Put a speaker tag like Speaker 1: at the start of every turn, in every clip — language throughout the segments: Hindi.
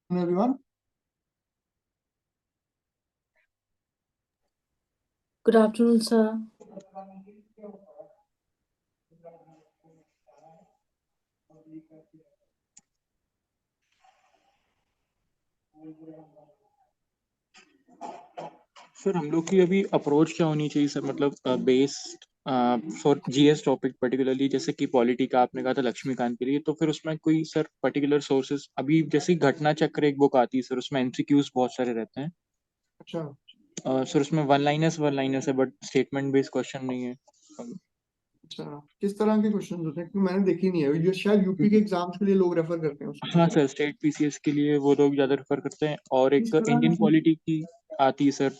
Speaker 1: Everyone.
Speaker 2: Good afternoon, sir.
Speaker 3: Sir हम लोग की अभी अप्रोच क्या होनी चाहिए सर, मतलब based for GS topic particularly, जैसे कि पॉलिटी का आपने कहा था लक्ष्मीकांत के लिए, तो फिर उसमें कोई सर पर्टिकुलर सोर्सेज, अभी जैसे घटना चक्र एक बुक आती है सर, उसमें एमसीक्यूज बहुत सारे रहते हैं।
Speaker 1: अच्छा
Speaker 3: सर उसमें वन लाइनर्स है बट स्टेटमेंट बेस्ड क्वेश्चन नहीं है।
Speaker 1: अच्छा, किस तरह के क्वेश्चन होते हैं? क्योंकि मैंने देखी नहीं है, ये शायद यूपी के एग्जाम्स के लिए लोग रेफर करते हैं उसको।
Speaker 3: हाँ सर, स्टेट पीसीएस के लिए वो लोग ज्यादा रेफर करते हैं, और
Speaker 1: किस
Speaker 3: एक
Speaker 1: तरह
Speaker 3: इंडियन
Speaker 1: की?
Speaker 3: पॉलिटी की आती है सर,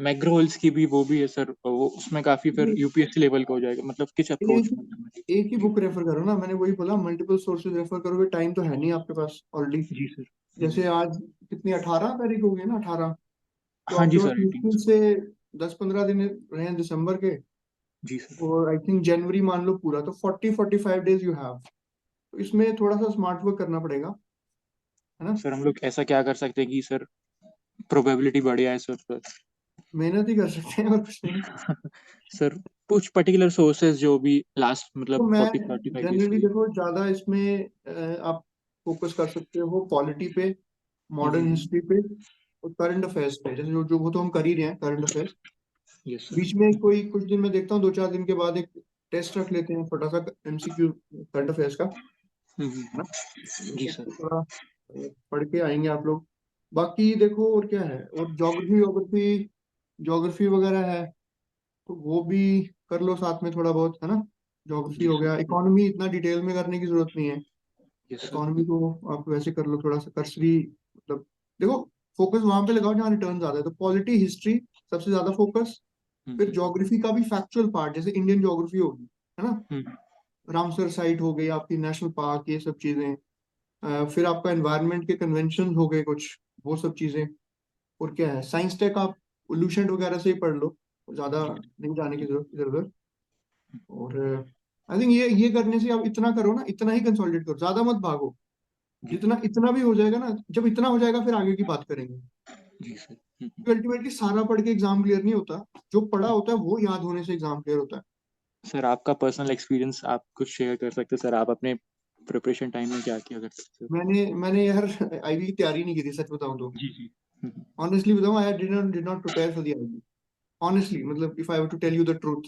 Speaker 3: मैग्रोहोल्स की भी वो भी है सर, वो उसमें काफी फिर यूपीएससी लेवल का हो जाएगा, मतलब किस अप्रोच
Speaker 1: एक
Speaker 3: में।
Speaker 1: एक ही बुक रेफर करो ना, मैंने वही बोला, मल्टीपल सोर्सेज रेफर करोगे, टाइम तो है नहीं आपके पास ऑलरेडी।
Speaker 3: जी सर।
Speaker 1: जैसे आज कितनी 18 तारीख हो गई ना, 18, तो
Speaker 3: हाँ जी
Speaker 1: आपके पास
Speaker 3: सर, 18
Speaker 1: मुश्किल से 10-15 दिन रहे हैं दिसंबर के,
Speaker 3: जी सर।
Speaker 1: और आई थिंक जनवरी मान लो पूरा, तो 40-45 डेज यू हैव। तो इसमें थोड़ा सा स्मार्ट वर्क करना पड़ेगा, है ना?
Speaker 3: सर हम लोग ऐसा क्या कर सकते हैं कि सर प्रोबेबिलिटी बढ़ जाए सर?
Speaker 1: मेहनत ही कर सकते हैं और कुछ नहीं।
Speaker 3: सर कुछ पर्टिकुलर सोर्सेज जो भी लास्ट
Speaker 1: तो
Speaker 3: मतलब
Speaker 1: मैं
Speaker 3: 40-45 डेज के
Speaker 1: जनरली
Speaker 3: लिए।
Speaker 1: देखो, ज्यादा इसमें आप फोकस कर सकते हो पॉलिटी पे, मॉडर्न हिस्ट्री पे, और करंट अफेयर्स पे। जैसे जो जो वो तो हम कर ही रहे हैं, करंट अफेयर्स।
Speaker 3: Yes sir.
Speaker 1: बीच में कोई कुछ दिन मैं देखता हूँ, 2-4 दिन के बाद एक टेस्ट रख लेते हैं, छोटा सा एमसीक्यू करंट अफेयर्स का, है ना?
Speaker 3: जी
Speaker 1: तो
Speaker 3: सर।
Speaker 1: थोड़ा पढ़ के आएंगे आप लोग। बाकी देखो और क्या है, और ज्योग्राफी ज्योग्राफी ज्योग्राफी वगैरह है, तो वो भी कर लो साथ में थोड़ा बहुत, है ना? ज्योग्राफी
Speaker 3: जी
Speaker 1: हो
Speaker 3: सर।
Speaker 1: गया। इकोनॉमी इतना डिटेल में करने की जरूरत नहीं है।
Speaker 3: Yes sir.
Speaker 1: इकोनॉमी को आप वैसे कर लो थोड़ा सा कर्सरी, मतलब देखो, फोकस वहां पे लगाओ जहाँ रिटर्न ज्यादा है। तो पॉलिटी हिस्ट्री सबसे ज्यादा फोकस, फिर ज्योग्राफी का भी फैक्चुअल पार्ट, जैसे इंडियन ज्योग्राफी होगी, है ना? रामसर साइट हो गई आपकी, नेशनल पार्क, ये सब चीजें। फिर आपका एनवायरनमेंट के कन्वेंशन हो गए कुछ, वो सब चीजें। और क्या है, साइंस टेक आप पोल्यूशन वगैरह से ही पढ़ लो, ज्यादा नहीं जाने की जरूरत इधर उधर। और आई थिंक ये करने से आप इतना करो ना, इतना ही कंसोलिडेट करो, ज्यादा मत भागो।
Speaker 3: जी
Speaker 1: जितना इतना भी हो जाएगा ना, जब इतना हो जाएगा फिर आगे की बात करेंगे।
Speaker 3: जी सर।
Speaker 1: अल्टीमेटली सारा पढ़ के एग्जाम क्लियर नहीं होता, जो पढ़ा होता है वो याद होने से एग्जाम क्लियर होता है।
Speaker 3: सर आपका पर्सनल एक्सपीरियंस आप कुछ शेयर कर सकते हैं सर, आप अपने प्रिपरेशन टाइम में क्या किया करते थे?
Speaker 1: मैंने यार आईबी की तैयारी नहीं की थी, सच बताऊं तो।
Speaker 3: जी जी।
Speaker 1: ऑनेस्टली बताऊं, I did not prepare for the IB. Honestly, मतलब if I were to tell you the truth,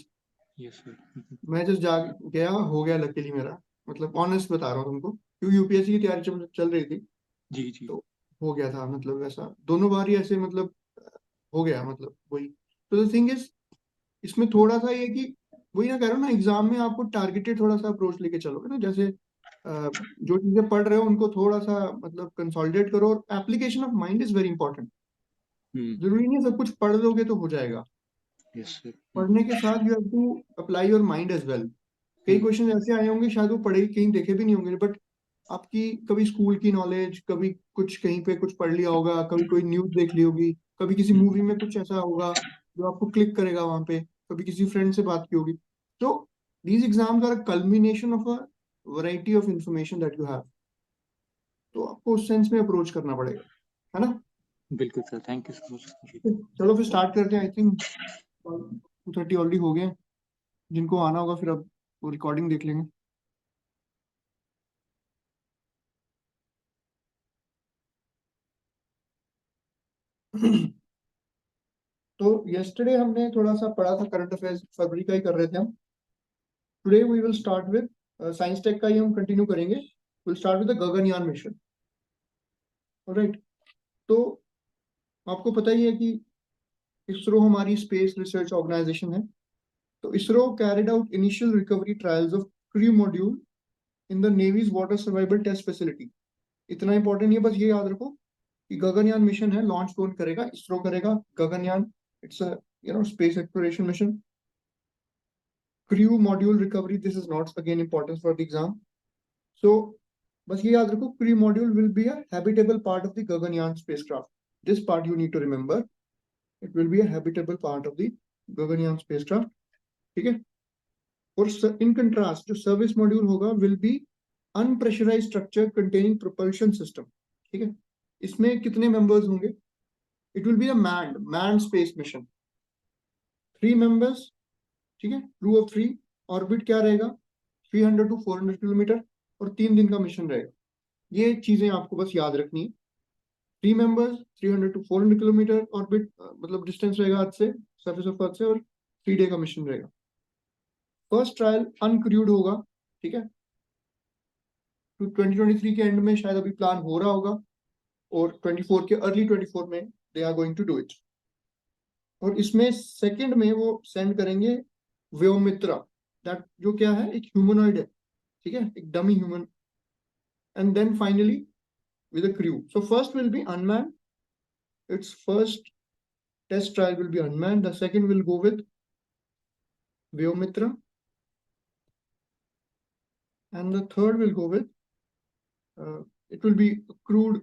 Speaker 3: yes sir.
Speaker 1: मैं जस्ट जा गया, हो गया लकीली मेरा। मतलब ऑनेस्ट बता रहा हूँ तुमको, क्योंकि यूपीएससी की तैयारी चल रही थी,
Speaker 3: जी जी।
Speaker 1: तो हो गया था। मतलब ऐसा दोनों बार ही ऐसे, मतलब हो गया, मतलब वही। तो द थिंग इज, इसमें थोड़ा सा ये कि वही ना कह रहा हूँ ना, एग्जाम में आपको टारगेटेड थोड़ा सा अप्रोच लेके चलोगे ना। जैसे जो चीजें पढ़ रहे हो उनको थोड़ा सा मतलब कंसोलिडेट करो, और application of mind is very important. जरूरी नहीं है सब कुछ पढ़ लोगे तो हो जाएगा।
Speaker 3: Yes sir.
Speaker 1: पढ़ने के साथ you have to apply your mind as well. कई क्वेश्चन ऐसे आए होंगे, शायद वो पढ़े कहीं देखे भी नहीं होंगे, बट आपकी कभी स्कूल की नॉलेज, कभी कुछ कहीं पे कुछ पढ़ लिया होगा, कभी कोई न्यूज देख ली होगी, कभी किसी मूवी में कुछ ऐसा होगा जो आपको क्लिक करेगा वहां पे, कभी किसी फ्रेंड से बात की होगी। तो these exams are a culmination of a variety of information that you have. तो आपको उस सेंस में अप्रोच करना पड़ेगा, है ना?
Speaker 3: बिल्कुल sir, thank you so much.
Speaker 1: चलो फिर स्टार्ट करते हैं। आई थिंक 2:30 ऑलरेडी हो गए हैं। जिनको आना होगा फिर अब वो रिकॉर्डिंग देख लेंगे। तो यस्टरडे हमने थोड़ा सा पढ़ा था, करंट अफेयर्स फरवरी का ही कर रहे थे हम। Today we will start with science tech का ही हम कंटिन्यू करेंगे। Will start with the Gaganyaan mission. Right. तो आपको पता ही है कि इसरो हमारी स्पेस रिसर्च ऑर्गेनाइजेशन है। तो ISRO carried out initial recovery trials of crew module in the navy's water survival test facility. इतना इंपॉर्टेंट नहीं है, बस ये याद रखो कि गगनयान मिशन है, लॉन्च कौन करेगा? इसरो करेगा। Gaganyaan, it's a space exploration mission. Crew module recovery, this is not again important for the exam. So बस ये याद रखो, crew module will be a habitable part of the Gaganyaan spacecraft. This part you need to remember. It will be a habitable part of the Gaganyaan spacecraft. ठीक है. और in contrast, जो service module होगा will be unpressurized structure containing propulsion system. ठीक है. इसमें कितने members होंगे? It will be a manned space mission. 3 members. ठीक है. Crew of 3. Orbit क्या रहेगा? 300 to 400 किलोमीटर और 3 दिन का मिशन रहेगा. ये चीजें आपको बस याद रखनी है. 3 members, 300 to 400 किलोमीटर ऑर्बिट, मतलब डिस्टेंस रहेगा अर्थ से, सरफेस ऑफ अर्थ से, और 3 डे का मिशन रहेगा. फर्स्ट ट्रायल अनक्रूड होगा. ठीक है. तो 2023 के एंड में शायद अभी प्लान हो रहा होगा, और 24 के अर्ली 24 में they are going to do it. और इसमें सेकंड में वो सेंड करेंगे व्योमित्रा, दैट जो क्या है, एक ह्यूमनॉइड है. ठीक है, एक dummy human. And then finally with a crew. So first will be unmanned. Its first test trial will be unmanned. The second will go with Vyomitra. And the third will go with, it will be crewed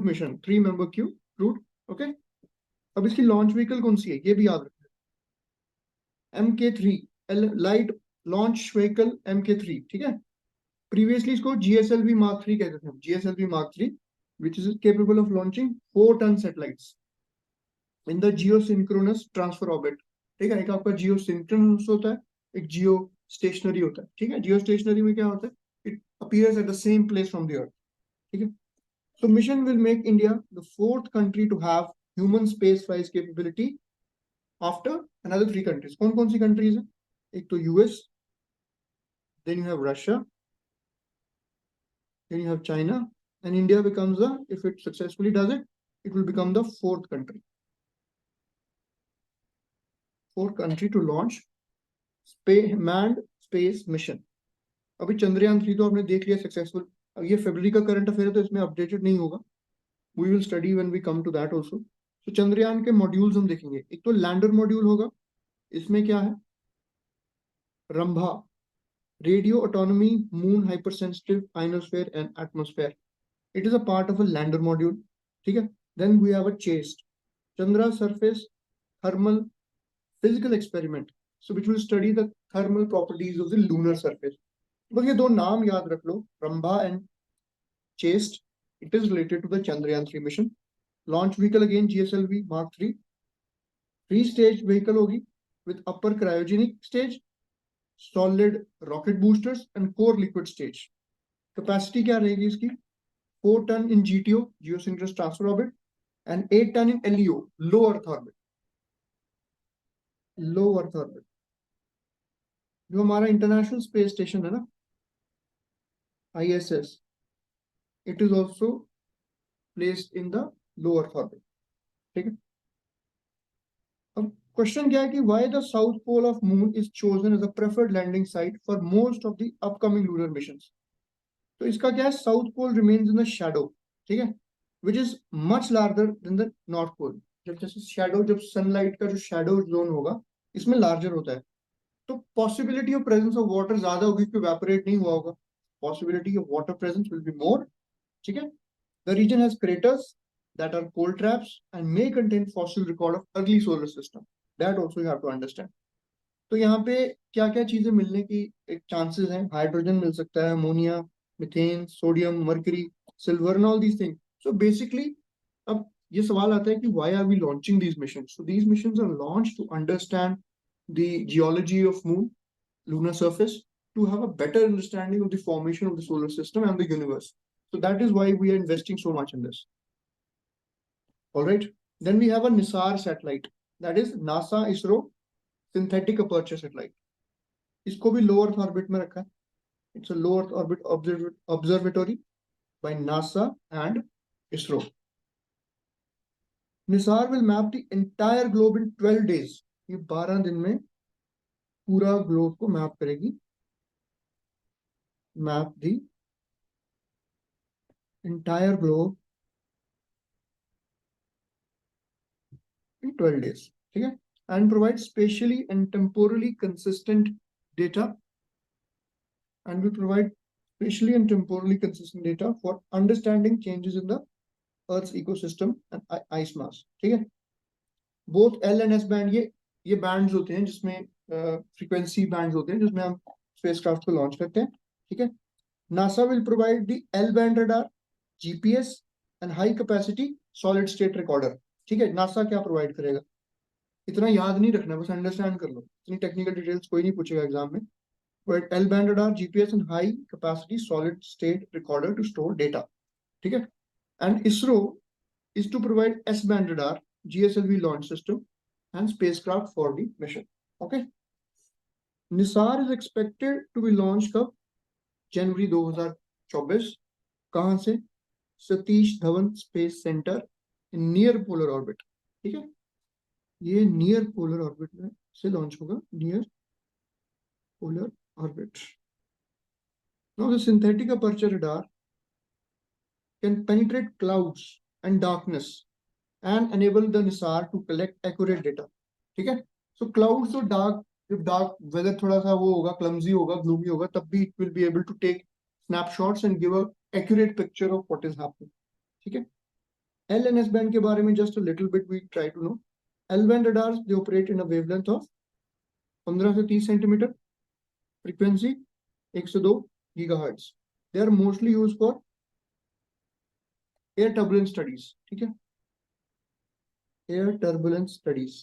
Speaker 1: mission, 3 member crew, crewed. Okay. अब इसकी launch vehicle कौन सी है, ये भी याद रखना. MK3, light launch vehicle MK3. ठीक है. Previously इसको GSLV Mark 3 कहते थे हम. GSLV Mark 3, which is capable of launching 4-ton satellites in the geosynchronous transfer orbit. ठीक है. एक आपका geosynchronous होता है, एक geostationary होता है. ठीक है. Geostationary में क्या होता है? It appears at the same place from the Earth. ठीक है. So mission will make India the 4th country to have human space flight capability after another 3 countries. कौन सी countries हैं? एक तो US, then you have Russia, then you have China, and India becomes if it successfully does it, it will become the 4th country. 4th country to launch manned space mission. अभी चंद्रयान 3 तो आपने देख लिया सक्सेसफुल. अब ये फरवरी का करंट अफेयर है तो इसमें अपडेटेड नहीं होगा. We will study when we come to that also. So Chandrayaan के मॉड्यूल्स हम देखेंगे. एक तो लैंडर मॉड्यूल होगा. इसमें क्या है? Rambha, radio autonomy, moon hypersensitive ionosphere and atmosphere. It is a part of a lander module. ठीक है. Then we have a chased Chandra surface thermal physical experiment, so which will study the thermal properties of the lunar surface. बस ये दो नाम याद रख लो, Rambha and chased. It is related to the Chandrayaan 3 mission. Launch vehicle again GSLV Mark 3. 3-stage vehicle होगी with upper cryogenic stage, solid rocket boosters and core liquid stage. Capacity क्या रहेगी इसकी? 4 ton in GTO, geosynchronous transfer orbit, and 8 ton in LEO, low Earth orbit. Low Earth orbit. जो हमारा इंटरनेशनल स्पेस स्टेशन है ना, ISS, it is also placed in the low Earth orbit. ठीक है. अब क्वेश्चन क्या है कि why the south pole of moon is chosen as a preferred landing site for most of the upcoming lunar missions. तो इसका क्या है? South pole remains in the shadow. ठीक है. Which is much larger than the north pole. जब जैसे शैडो, जब सनलाइट का जो शैडो जोन होगा इसमें लार्जर होता है, तो possibility of presence of water ज्यादा होगी क्योंकि इवेपोरेट नहीं हुआ होगा. Possibility of water presence will be more. ठीक है. The region has craters that are cold traps and may contain fossil record of early solar system. That also you have to understand. तो यहाँ पे क्या क्या चीजें मिलने की एक चांसेस हैं? हाइड्रोजन मिल सकता है, ammonia, methane, sodium, mercury, silver and all these things. So basically अब ये सवाल आता है कि why are we launching these missions? So these missions are launched to understand the geology of moon, lunar surface, to have a better understanding of the formation of the solar system and the universe. So that is why we are investing so much in this. All right. Then we have a NISAR satellite, that is NASA ISRO synthetic aperture satellite. इसको भी low Earth orbit में रखा है. It's a low Earth orbit observatory by NASA and ISRO. NISAR will map the entire globe in 12 days. ये 12 दिन में पूरा ग्लोब को मैप करेगी. Map the entire globe in 12 days. ठीक है. And provide spatially and temporally consistent data. And will provide spatially and temporally consistent data for understanding changes in the Earth's ecosystem and ice mass. ठीक है. Both L and S band, ये बैंड्स होते हैं जिसमें फ्रीक्वेंसी बैंड्स होते हैं जिसमें हम स्पेसक्राफ्ट को लॉन्च करते हैं, ठीक है। NASA will provide the L band radar, GPS and high capacity solid state recorder, ठीक है। नासा क्या प्रोवाइड करेगा, इतना याद नहीं रखना, बस अंडरस्टैंड कर लो, इतनी टेक्निकल डिटेल्स कोई नहीं पूछेगा एग्जाम में। But L band radar, GPS and high capacity solid state recorder to store data, ठीक है। And ISRO is to provide S-band radar, GSLV launch system, and spacecraft for the mission. Okay. Nisar is expected to be launched कब, जनवरी 2024। कहां से, Satish Dhawan space centre in near polar orbit, ठीक है। ये नियर पोलर ऑर्बिट में से लॉन्च होगा, near polar orbit. Now the synthetic aperture radar can penetrate clouds and darkness and enable the NISAR to collect accurate data, ठीक है। So clouds और जब dark weather थोड़ा सा वो होगा, clumsy होगा, gloomy होगा, तब भी it will be able to take snapshots and give a accurate picture of what is happening, ठीक है। L and S band के बारे में just a little bit we try to know. L band radars they operate in a wavelength of 15 से 30 centimetre, frequency 102 gigahertz. They are mostly used for air turbulence studies, ठीक है, air turbulence studies.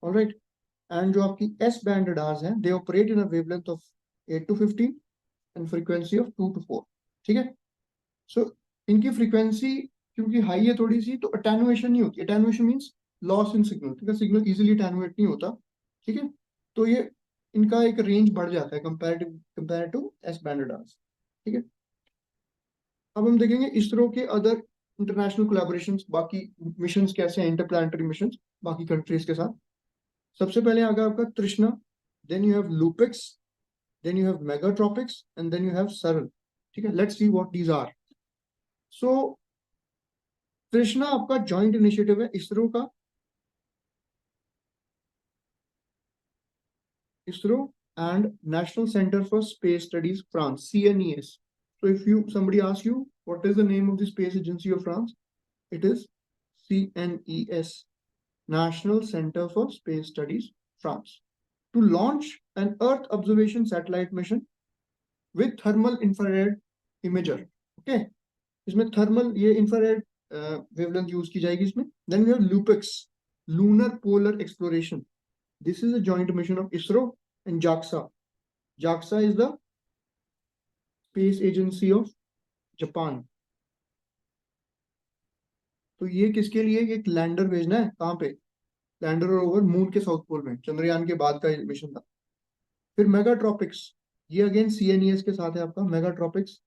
Speaker 1: All right. And जो आपकी S band radars हैं, they operate in a wavelength of 8 to 15 and frequency of 2 to 4, ठीक है। So इनकी frequency क्योंकि हाई है थोड़ी सी, तो attenuation नहीं होती। attenuation means loss in signal, ठीक है, सिग्नल easily attenuate नहीं होता, ठीक है। तो ये इनका एक रेंज बढ़ जाता है compare to S band radars, ठीक है। अब हम देखेंगे इसरो के अदर इंटरनेशनल कोलैबोरेशंस, बाकी मिशंस कैसे हैं, इंटरप्लानेटरी मिशंस बाकी कंट्रीज के साथ। सबसे पहले आगे आपका Trishna, then you have Lupex, then you have Megha Tropiques and then you have SARAL, ठीक है। Let's see what these are. So Trishna आपका जॉइंट इनिशिएटिव है इसरो का, ISRO and national centre for space studies France, CNES. So if somebody asks you what is the name of the space agency of France, it is CNES, National Center for Space Studies France, to launch an Earth observation satellite mission with thermal infrared imager. Okay, इसमें thermal ये infrared wavelength use की जाएगी इसमें. Then we have LUPEX, Lunar Polar Exploration. This is a joint mission of ISRO and JAXA. JAXA is the space agency of Japan. तो ये किसके लिए, एक लैंडर भेजना है, कहाँ पे, लैंडर और रोवर मून के साउथ पोल में, चंद्रयान के बाद का मिशन था। फिर मेगाट्रॉपिक्स, ये अगेन CNES के साथ है आपका मेगाट्रॉपिक्स,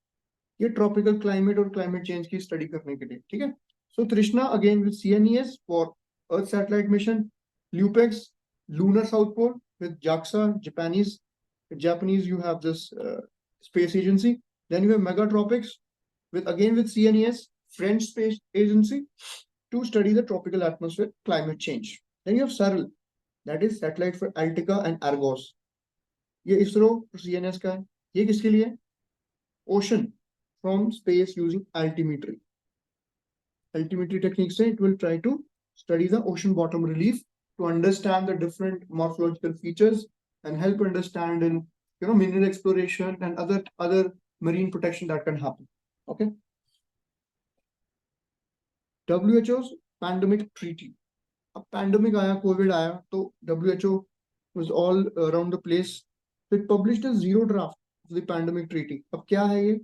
Speaker 1: ये ट्रॉपिकल क्लाइमेट और क्लाइमेट चेंज की स्टडी करने के लिए, ठीक है। So TRISHNA again with CNES for earth satellite mission, LUPEX lunar south pole with JAXA, Japanese you have this space agency. Then you have megatropics with CNES, French space agency, to study the tropical atmosphere climate change. Then you have SARL, that is satellite for Altica and Argos. ये इसरो CNS का है। ये किसके लिए, ocean from space using altimetry. Altimetry technique से it will try to study the ocean bottom relief to understand the different morphological features and help understand in mineral exploration and other marine protection that can happen. Okay. WHO's pandemic treaty. अब pandemic आया, COVID आया, तो WHO was all around the place. It published a zero draft of the pandemic treaty. अब क्या है ये?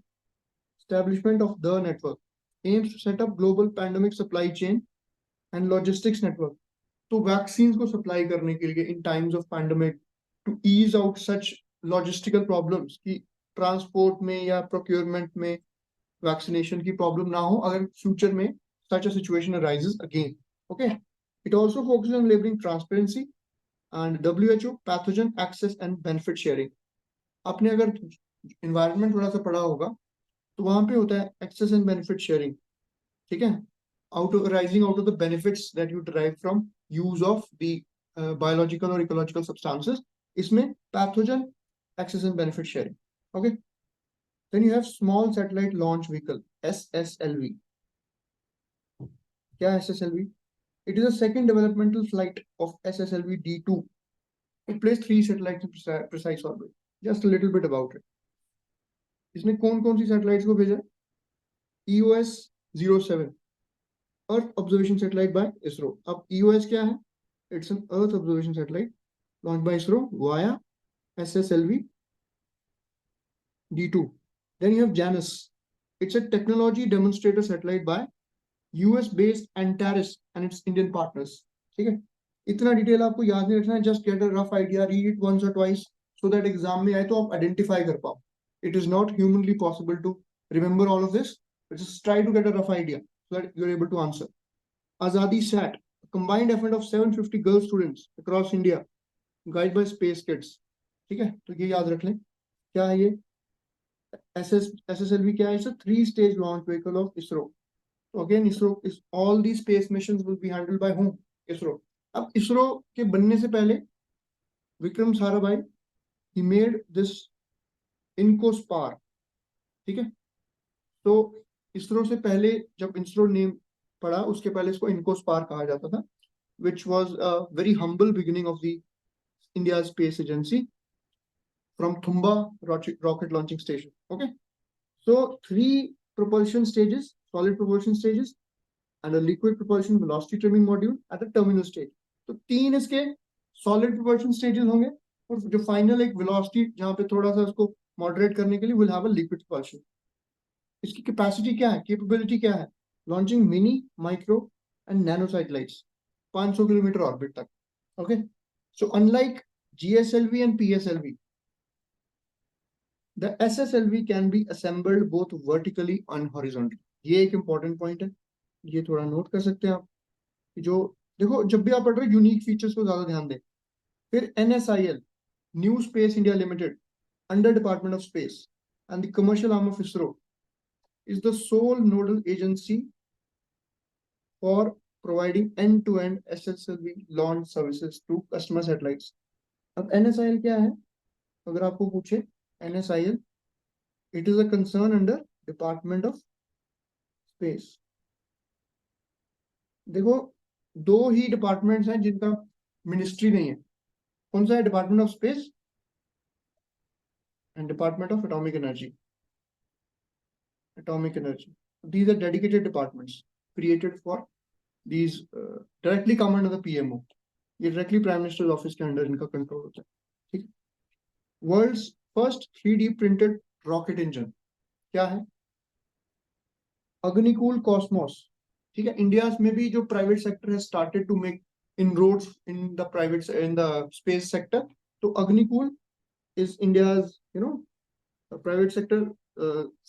Speaker 1: Establishment of the network aims to set up global pandemic supply chain and logistics network. तो वैक्सीन को सप्लाई करने के लिए in times of pandemic, to ease out such logistical problems कि ट्रांसपोर्ट में या प्रोक्योरमेंट में वैक्सीनेशन की प्रॉब्लम ना हो अगर फ्यूचर में such a situation arises again. Okay. It also focuses on enabling transparency and WHO pathogen access and benefit sharing. आपने अगर environment थोड़ा सा पढ़ा होगा तो वहां पे होता है access and benefit sharing, ठीक है, arising out of the benefits that you derive from use of the biological or ecological substances. इसमें pathogen access and benefit sharing. Okay. Then you have small satellite launch vehicle. SSLV. क्या है SSLV? It is a second developmental flight of SSLV D2. It placed 3 satellites in precise orbit. Just a little bit about it. इसने कौन कौन सी सैटेलाइट्स को भेजा? EOS 07, Earth Observation Satellite by ISRO. अब EOS क्या है? It's an Earth Observation Satellite launched by ISRO via SSLV D2. Then you have Janus. It's a technology demonstrator satellite by US-based Antares and its Indian partners. ठीक है, इतना डिटेल आपको याद नहीं रखना है, just get a rough idea, read it once or twice so that exam में आए तो आप आइडेंटिफाई कर पाओ. It is not humanly possible to remember all of this, but just try to get a rough idea so that you're able to answer. Azadi Sat, a combined effort of 750 girl students across India, guided by Space Kids. ठीक है, तो ये याद रख लें. क्या है ये SSLV? क्या है? It's a 3-stage launch vehicle of ISRO. Again, ISRO is all these space missions will be handled by whom? ISRO. अब ISRO के बनने से पहले Vikram Sarabhai he made this INCOSPAR. ठीक है, तो ISRO से पहले जब ISRO नेम पड़ा उसके पहले इसको INCOSPAR कहा जाता था, which was a very humble beginning of the India's space agency from Thumba rocket launching station. Okay, so 3 propulsion stages, solid propulsion stages, and a liquid propulsion velocity trimming module at the terminal stage. तो 3 इसके solid propulsion stages होंगे और जो final एक velocity जहाँ पे थोड़ा सा उसको moderate करने के लिए will have a liquid propulsion. इसकी capacity क्या है? Capability क्या है? Launching mini, micro, and nano satellites 500 kilometre orbit तक. Okay, so unlike GSLV and PSLV, the SSLV can be assembled both vertically and horizontally. ये एक important point है, ये थोड़ा नोट कर सकते हैं आप. जो देखो जब भी आप पढ़ रहे हो यूनिक फीचर्स को ज्यादा ध्यान दें. फिर NSIL, New Space India Limited, under Department of Space and the commercial arm of ISRO, is the sole nodal agency for providing end-to-end SSLV launch services to customer satellites. अब NSIL क्या है? अगर आपको पूछे NSIL, it is a concern under Department of Space. देखो 2 ही डिपार्टमेंट्स हैं जिनका मिनिस्ट्री नहीं है. कौन सा है? Department of space and department of atomic energy. These are dedicated departments created for these directly come under the PMO. ये डायरेक्टली प्राइम मिनिस्टर ऑफिस के अंडर इनका कंट्रोल होता है. ठीक. World's first 3D printed rocket engine क्या है? अग्निकूल कॉस्मोस. ठीक है, इंडिया में भी जो प्राइवेट सेक्टर है started to make inroads in the space sector. तो Agnikul is India's a private sector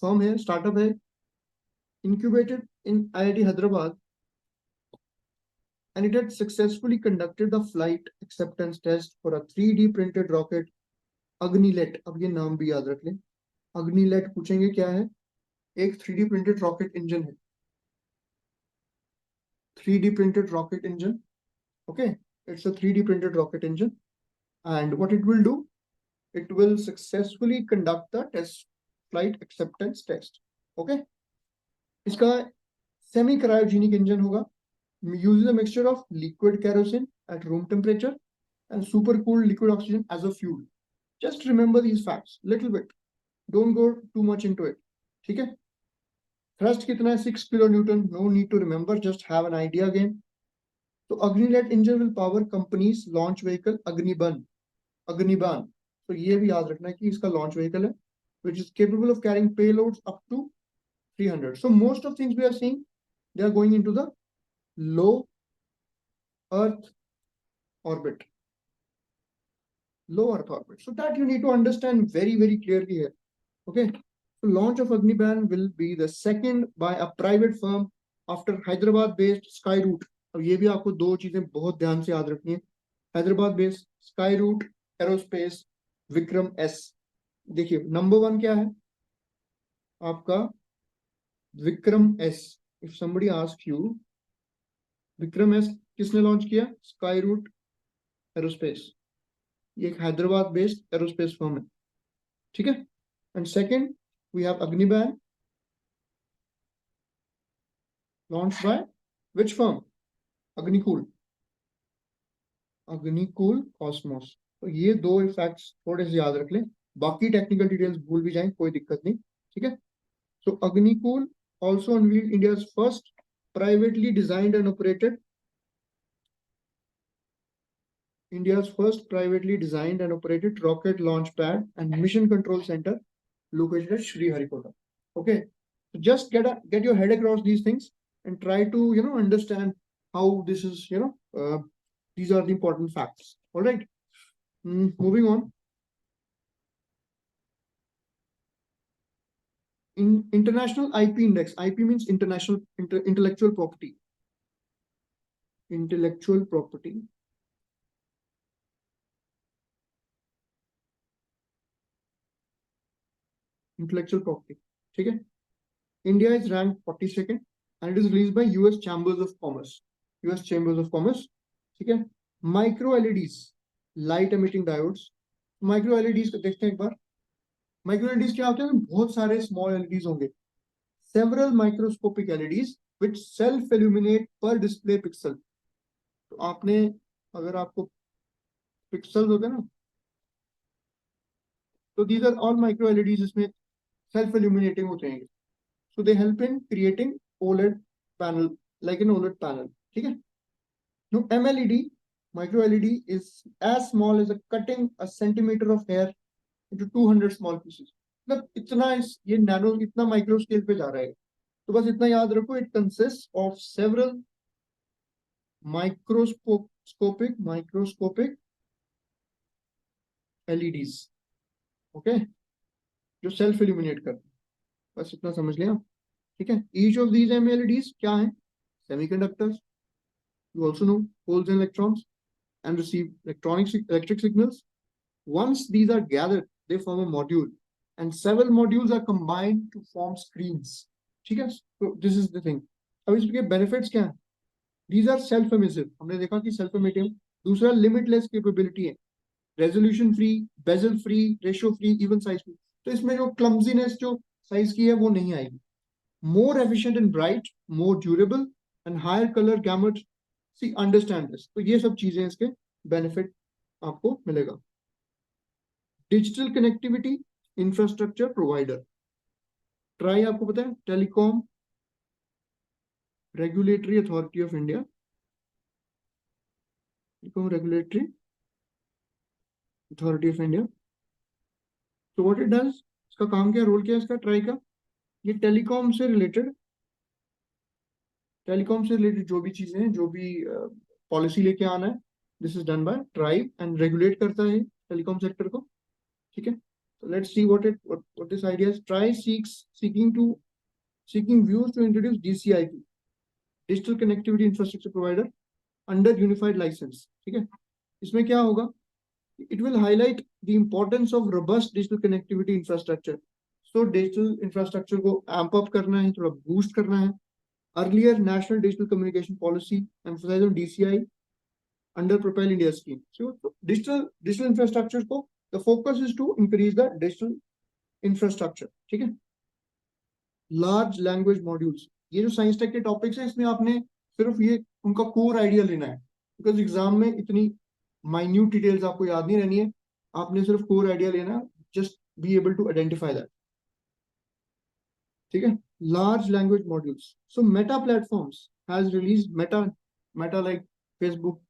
Speaker 1: firm है, startup है, incubated in IIT Hyderabad, and it had successfully conducted the flight acceptance test for a 3D printed rocket Agnilet. अब ये नाम भी याद रख लें. Agnilet पूछेंगे क्या है? एक 3D printed rocket engine है. 3D printed rocket engine. Okay, it's a 3D printed rocket engine, and what it will do, it will successfully conduct the test flight acceptance test. Okay, इसका semi cryogenic engine होगा, uses a mixture of liquid kerosene at room temperature and super cooled liquid oxygen as a fuel. Just remember these facts little bit, don't go too much into it. ठीक है, thrust कितना है? 6 kilonewton. No need to remember, just have an idea again. So Agnilet engine will power company's launch vehicle Agniban. So ये भी याद रखना है कि इसका launch vehicle है, which is capable of carrying payloads up to 300. So most of things we are seeing, they are going into the low Earth orbit. So that you need to understand very, very clearly here. Okay. So launch of Agniban will be the second by a private firm after Hyderabad-based Skyroot. अब ये भी आपको 2 चीजें बहुत ध्यान से याद रखनी है. Hyderabad based Skyroot Aerospace Vikram S. देखिए नंबर 1 क्या है आपका? Vikram S. If somebody asks you Vikram S किसने लॉन्च किया? Skyroot Aerospace. ये एक हैदराबाद बेस्ड एरोस्पेस फर्म है. ठीक है. And second we have Agnibaan. launched by which firm? Agnikul Cosmos. तो ये दो फैक्ट्स थोड़े से याद रख लें, बाकी टेक्निकल डिटेल्स भूल भी जाएं कोई दिक्कत नहीं, ठीक है. So Agnikul also unveiled India's first privately designed and operated rocket launch pad and mission control center located at Sriharikota. Okay, so just get your head across these things and try to understand how this is these are the important facts. All right, moving on. In international IP index, IP means intellectual property. Intellectual property. ठीक है. India is ranked 42nd and it is released by US Chambers of Commerce. ठीक है. Micro LEDs, light emitting diodes. Micro LEDs को देखते हैं एक बार. Micro LEDs क्या होते हैं? बहुत सारे small LEDs होंगे. Several microscopic LEDs which self illuminate per display pixel. तो आपने अगर आपको पिक्सल्स होते हैं ना, तो these are all micro LEDs इसमें self illuminating होते हैं. So they help in creating OLED panel, like an OLED panel. ठीक है. Now MLED, micro LED is as small as cutting a centimeter of hair into 200 small pieces. मतलब इतना ये नैनो इतना माइक्रो स्केल पे जा रहा है. तो बस इतना याद रखो, it consists of several microscopic LEDs. Okay, जो self illuminate करते हैं. बस इतना समझ लिया, ठीक है. Each of these MLEDs क्या है? Semiconductors. You also know holes in electrons and receive electric signals. Once these are gathered, they form a module, and several modules are combined to form screens. ठीक है. So this is the thing. अब इसके benefits क्या हैं? These are self-emissive. हमने देखा कि self-emitting. दूसरा limitless capability है. Resolution free, bezel free, ratio free, even size free. तो इसमें जो clumsiness जो size की है वो नहीं आएगी. More efficient and bright, more durable, and higher color gamut. See, understand this. तो ये सब चीजें इसके benefit आपको मिलेगा. Digital connectivity infrastructure provider. TRAI आपको पता है? Telecom Regulatory Authority of India. Telecom Regulatory Authority of India. So what it does? इसका काम क्या, रोल क्या है इसका, ट्राई का? ये टेलीकॉम से रिलेटेड जो भी चीजें हैं, जो भी पॉलिसी लेके आना है, this is done by try and regulate करता है टेलीकॉम सेक्टर को. ठीक है. So let's see what this idea is. TRAI seeking views to introduce DCIP, Digital Connectivity Infrastructure Provider, under unified license. ठीक है. इसमें क्या होगा? It will highlight the importance of robust digital connectivity infrastructure. So digital infrastructure को amp up करना है, थोड़ा boost करना है. Earlier National Digital Communication Policy emphasized on DCI under Propel India scheme. So digital infrastructure को, the focus is to increase the digital infrastructure. ठीक है. Large language modules. ये जो साइंस टेक के टॉपिक्स हैं, इसमें आपने सिर्फ ये उनका कोर आइडिया लेना है, बिकॉज एग्जाम में इतनी माइन्यूट डिटेल्स आपको याद नहीं रहनी है. आपने सिर्फ कोर आइडिया लेना है, just be able to identify that. ठीक है. Large language modules. So Meta Platforms has released Meta like Facebook,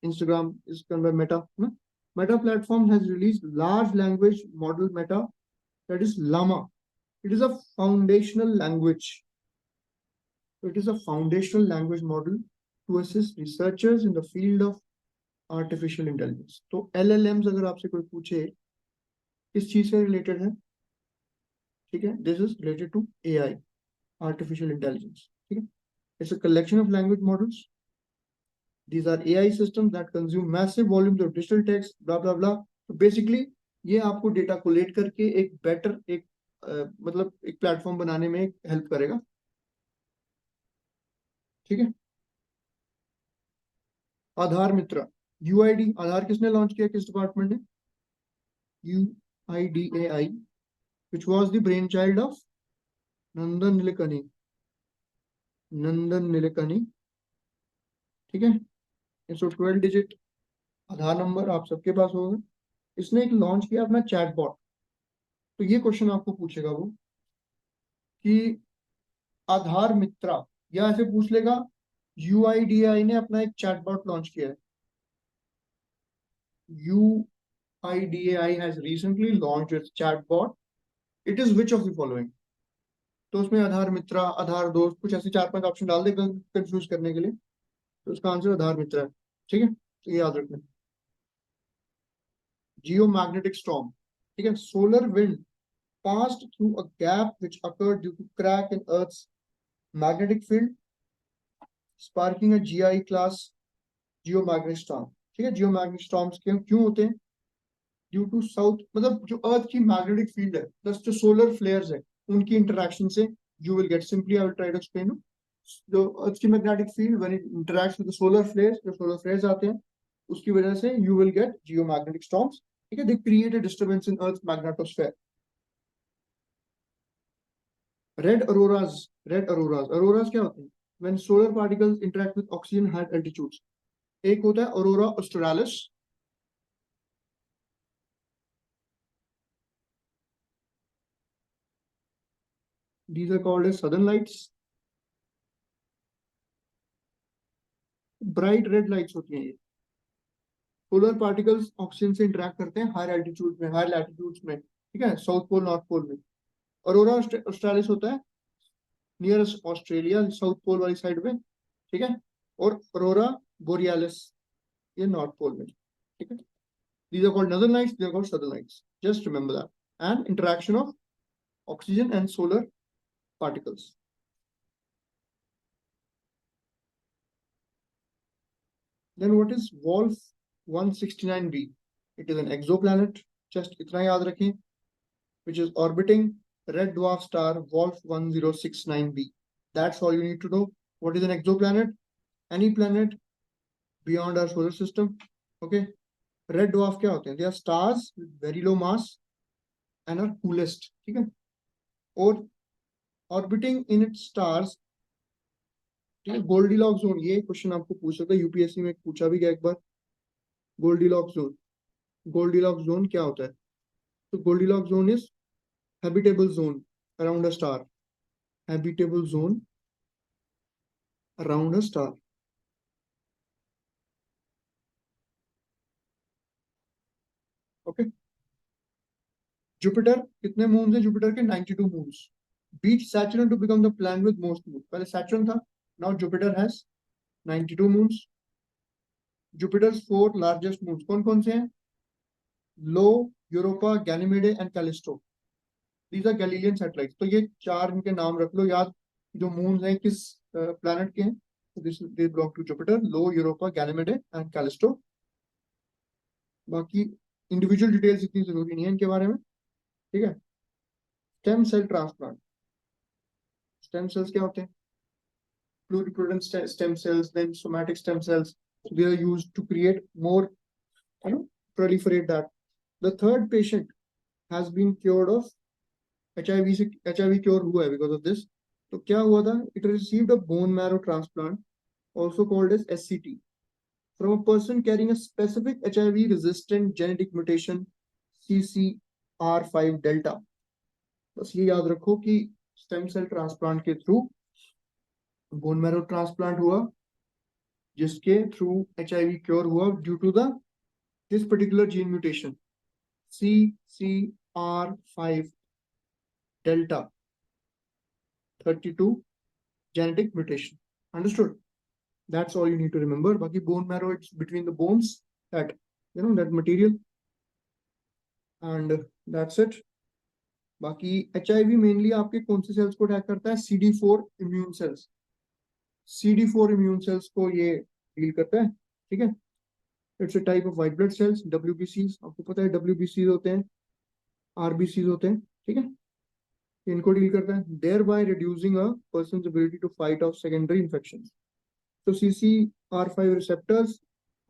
Speaker 1: Instagram is done by Meta. Meta Platforms has released large language model Meta, that is Llama. It is a foundational language. It is a foundational language model to assist researchers in the field of artificial intelligence. तो LLMs अगर आपसे कोई पूछे किस चीज से रिलेटेड है, ठीक है, this is related to AI, artificial intelligence. ठीक है. It's a collection of language models. These are AI systems that consume massive volumes of digital text, blah blah blah. So basically ये आपको डेटा कोलेट करके एक बेटर मतलब एक प्लेटफॉर्म बनाने में हेल्प करेगा. ठीक है. आधार मित्र, UID. आधार किसने लॉन्च किया, किस डिपार्टमेंट ने? UIDAI, which was the brainchild of Nandan Nilekani. नंदन नीलकनी, ठीक है। 12 डिजिट आधार नंबर आप सबके पास होगा। इसने एक लॉन्च किया अपना चैटबॉट। तो ये क्वेश्चन आपको पूछेगा वो कि आधार मित्रा, या ऐसे पूछ लेगा यूआईडीएआई ने अपना एक चैटबॉट लॉन्च किया है। UIDAI has recently launched it's chatbot, it is which of the following. तो उसमें आधार मित्रा, आधार दोस्त, कुछ ऐसे 4-5 ऑप्शन डाल देगा कंफ्यूज करने के लिए। तो उसका आंसर आधार मित्रा है, ठीक है। तो ये याद रखना। जियो मैग्नेटिक स्टॉर्म, ठीक है। Solar wind passed through a gap which occurred due to crack in Earth's magnetic field, sparking a GI class geomagnetic storm, ठीक है। जियोमैग्नेटिक स्टॉर्म्स क्यों होते हैं? ड्यू टू साउथ, मतलब जो अर्थ की मैग्नेटिक फील्ड है प्लस जो सोलर फ्लेयर्स है उनकी इंटरेक्शन से you will get, simply I will try to explain. जो अर्थ की magnetic field when it interacts with the solar flares, जो सोलर फ्लेयर्स आते हैं उसकी वजह से you will get geomagnetic storms, ठीक है। They create a disturbance in earth magnetosphere. Red auroras, auroras क्या होते हैं? When solar particles interact with oxygen high altitudes. एक होता है aurora australis, these are called as southern lights. Bright red lights होती हैं ये। सोलर पार्टिकल्स ऑक्सीजन से इंटरेक्ट करते हैं हायर एल्टीट्यूड में, हायर लैटिट्यूड्स में, ठीक है, साउथ पोल नॉर्थ पोल में। अरोरा ऑस्ट्रेलिस होता है नियर ऑस्ट्रेलिया, साउथ पोल वाली साइड में, ठीक है। और अरोरा बोरियालिस ये नॉर्थ पोल में, ठीक है। These are called northern lights, they are called southern lights. Just remember that. And interaction of oxygen and solar particles. Then what is Wolf 169b? It is an exoplanet. Just इतना याद रखें, which is orbiting red dwarf star Wolf 1069b. That's all you need to know. What is an exoplanet? Any planet beyond our solar system. Okay. Red dwarf क्या होते हैं? They are stars with very low mass and are coolest, ठीक है। और orbiting in its stars, ठीक है। गोल्डीलॉक्स जोन, ये क्वेश्चन आपको पूछ सकता है, यूपीएससी में पूछा भी गया एक बार। गोल्डीलॉक्स जोन, गोल्डीलॉक्स जोन क्या होता है? तो Goldilocks zone is habitable zone around a star, habitable zone around a star. Okay. Jupiter कितने मून है? जुपिटर के 92 moons. Beat Saturn to become the planet with most moon. पहले सैटर्न था, now Jupiter has 92 moons. Jupiter's 4 largest moons कौन कौन से हैं? Io, Europa, Ganymede and Callisto. These are Galilean satellites. तो ये 4 इनके नाम रख लो याद, जो मून्स हैं किस प्लैनेट के हैं। So this they belong to Jupiter, Io, Europa, Ganymede and Callisto. बाकी इंडिविजुअल डिटेल्स इतनी जरूरी नहीं है इनके बारे में, ठीक है। Stem cell transplant, stem cells क्या होते हैं? Pluripotent stem cells, then somatic stem cells. So they are used to create more, proliferate that. The third patient has been cured of HIV से HIV क्योर हुआ है because of this. तो क्या हुआ था? It received a bone marrow transplant, also called as SCT, from a person carrying a specific HIV-resistant genetic mutation CCR5 delta. बस ये याद रखो कि स्टेम सेल ट्रांसप्लांट के थ्रू बोन मैरो ट्रांसप्लांट हुआ, जिसके थ्रू HIV क्योर हुआ due to the this particular gene mutation CCR5 delta 32 genetic mutation. Understood? That's all you need to remember. Baki bone marrow, it's between the bones, that that material, and that's it. बाकी HIV मेनली आपके कौन से सेल्स को अटैक करता है? CD4 immune cells, CD4 immune cells को ये डील करता है, ठीक है। It's a type of white blood cells, WBCs, आपको पता है WBCs होते हैं, RBCs होते हैं, ठीक है। इनको डील करता है, thereby reducing a person's ability to fight off secondary infections. So CCR5 receptors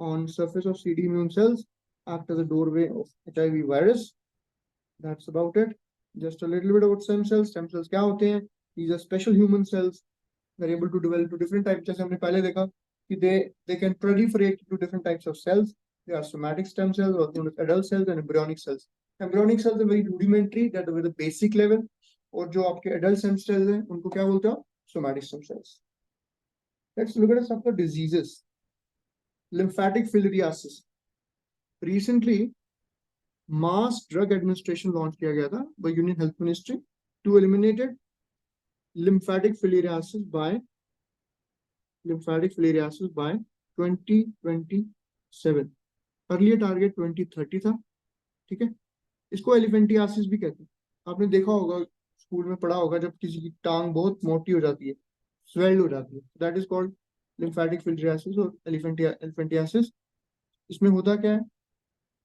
Speaker 1: on surface of CD immune cells act as a doorway of HIV virus. That's about it. Just a little bit about stem cells. Stem cells क्या होते हैं? These are special human cells they're able to develop to different types. जैसे हमने पहले देखा कि they can proliferate to different types of cells. They are somatic stem cells, or known as adult cells, and embryonic cells. Embryonic cells are very rudimentary, that are with the basic level. और जो आपके adult stem cells हैं उनको क्या बोलते हैं? Somatic stem cells. Let's look at some of the diseases. Lymphatic filariasis. Recently, mass drug administration launch किया गया था by Union Health Ministry to eliminate lymphatic filariasis by 2027. Earlier target 2030 था, ठीक है. इसको एलिफेंटियासिस भी कहते हैं. आपने देखा होगा, स्कूल में पढ़ा होगा, जब किसी की टांग बहुत मोटी हो जाती है, स्वेल्ड हो जाती है, दैट इज कॉल्ड लिम्फेटिक फिल्ट्रियासिस और एलिफेंटियासिस. इसमें होता क्या है?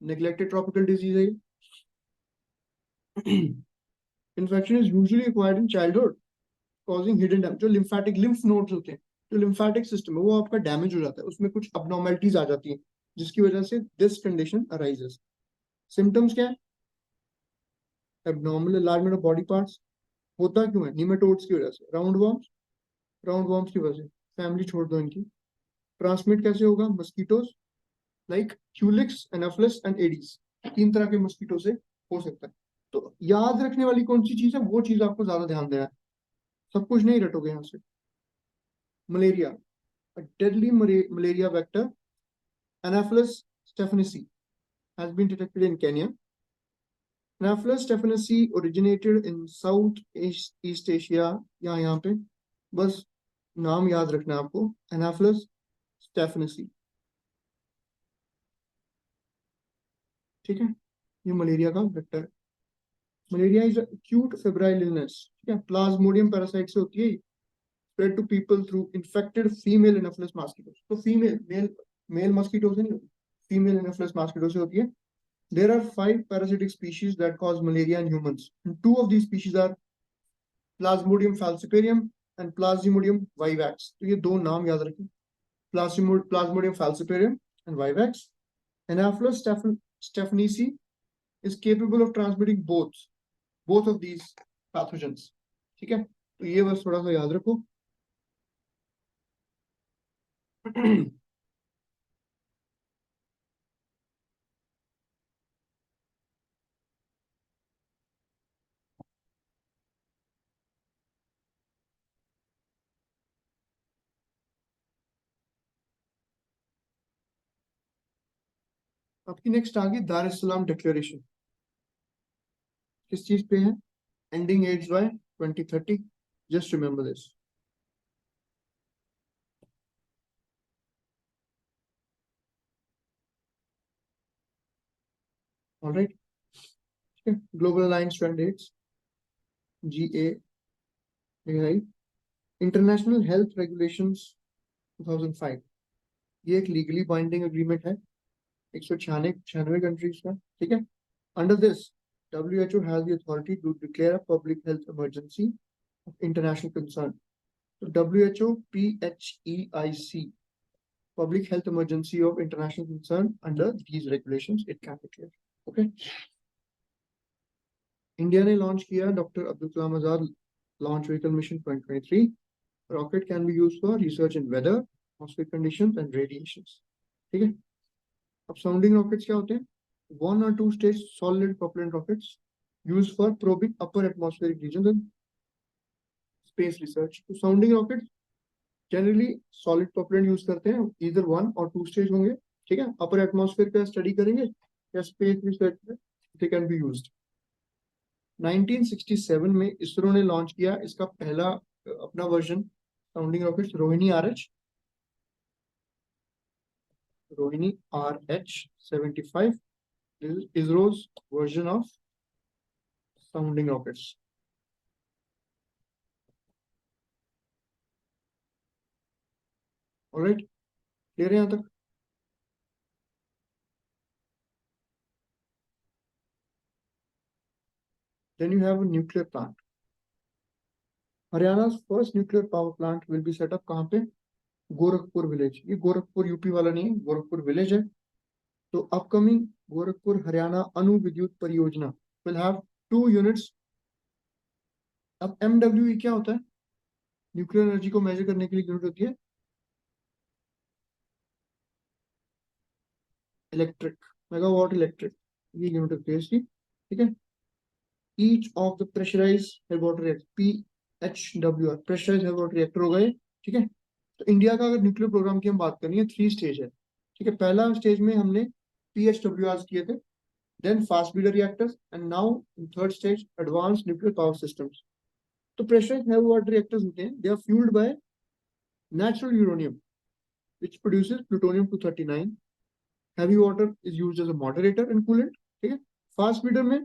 Speaker 1: नेग्लेक्टेड ट्रॉपिकल डिजीज है. Infection is usually acquired in childhood, causing hidden damage. जो लिम्फेटिक लिम्फ नोड्स होते हैं, जो लिम्फेटिक सिस्टम है, वो आपका डैमेज हो जाता है, उसमें कुछ अबनॉर्मलिटीज आ जाती है, जिसकी वजह से दिस कंडीशन अराइजेस. सिम्टम्स क्या है? Abnormal enlargement of body parts. होता क्यों है? निमेटोड्स की वजह से. राउंड वॉर्म्स की वजह से. फैमिली छोड़ दो इनकी. ट्रांसमिट कैसे होगा? Mosquitoes like Culex, Anopheles and Aedes. 3 तरह के मस्कीटो से हो सकता है. तो याद रखने वाली कौन सी चीज है? वो चीज आपको ज्यादा ध्यान देना है, सब कुछ नहीं रटोगे यहाँ से. Malaria, a deadly malaria vector, Anopheles stephanosi, has been detected in Kenya. Anopheles stephanosi originated in Southeast Asia. यहाँ पे बस नाम याद रखना है आपको, Anopheles stephanosi, ठीक है. ये मलेरिया का वेक्टर है. Malaria is acute febrile illness, ठीक है. प्लाज्मोडियम पैरासाइट से होती है, spread to people through infected female Anopheles mosquitoes. तो male mosquitoes नहीं होती, female Anopheles mosquitoes से होती है. There are 5 parasitic species that cause malaria in humans, and 2 of these species are Plasmodium falciparum and Plasmodium vivax. तो ये 2 नाम याद रखें, Plasmodium falciparum and vivax. Anopheles stephanosi is capable of transmitting both of these pathogens, ठीक है. तो ये बस थोड़ा सा याद रखो. आपकी नेक्स्ट आ गई दार इस सलाम डिक्लेरेशन. किस चीज पे है? Ending AIDS by 2030. Just remember this. Alright, global alliance to end AIDS, GAAI. International health regulations 2005. ये एक लीगली बाइंडिंग एग्रीमेंट है 196 कंट्रीज का, ठीक है. Under this WHO has the authority to declare a public health emergency of international concern. So WHO PHEIC, public health emergency of international concern, under these regulations it can declare. Okay. India ने लॉन्च किया doctor Abdul Kalam Azad launch vehicle mission 2023. Rocket can be used for research in weather, atmospheric conditions and radiations, ठीक है. अब साउंडिंग रॉकेट्स क्या होते हैं? 1 or 2 stage solid propellant rockets used for probing upper atmospheric regions and space research. तो sounding rockets generally solid propellant use करते हैं, either 1 or 2 स्टेज होंगे, ठीक है. अपर एटमॉस्फेयर का स्टडी करेंगे या स्पेस रिसर्च में, दे कैन बी यूज्ड. 1967 में इसरो ने लॉन्च किया इसका पहला अपना version sounding rocket, Rohini RH-75. This is ISRO's version of sounding rockets. All right, clear है यहाँ तक? Then you have a nuclear plant. Haryana's first nuclear power plant will be set up कहाँ पे? गोरखपुर विलेज. ये गोरखपुर यूपी वाला नहीं है, गोरखपुर विलेज है. तो अपकमिंग गोरखपुर हरियाणा अणु विद्युत परियोजना will have 2 units. अब MWE क्या होता है? न्यूक्लियर एनर्जी को मेजर करने के लिए यूनिट होती है इलेक्ट्रिक, मेगावाट इलेक्ट्रिक, ये यूनिट होती है इसकी, ठीक है। Each of the pressurised heavy water reactor, PHWR, pressurised heavy water reactor हो गए, ठीक है। तो इंडिया का अगर न्यूक्लियर प्रोग्राम की हम बात करें, 3 स्टेज है, ठीक है। पहला स्टेज में हमने PHWR किए थे, then fast breeder reactors, and now in third stage advanced nuclear power systems. तो pressurized heavy water reactors होते हैं, they are fueled by natural uranium which produces plutonium 239. heavy water is used as a moderator and coolant, ठीक है। fast breeder में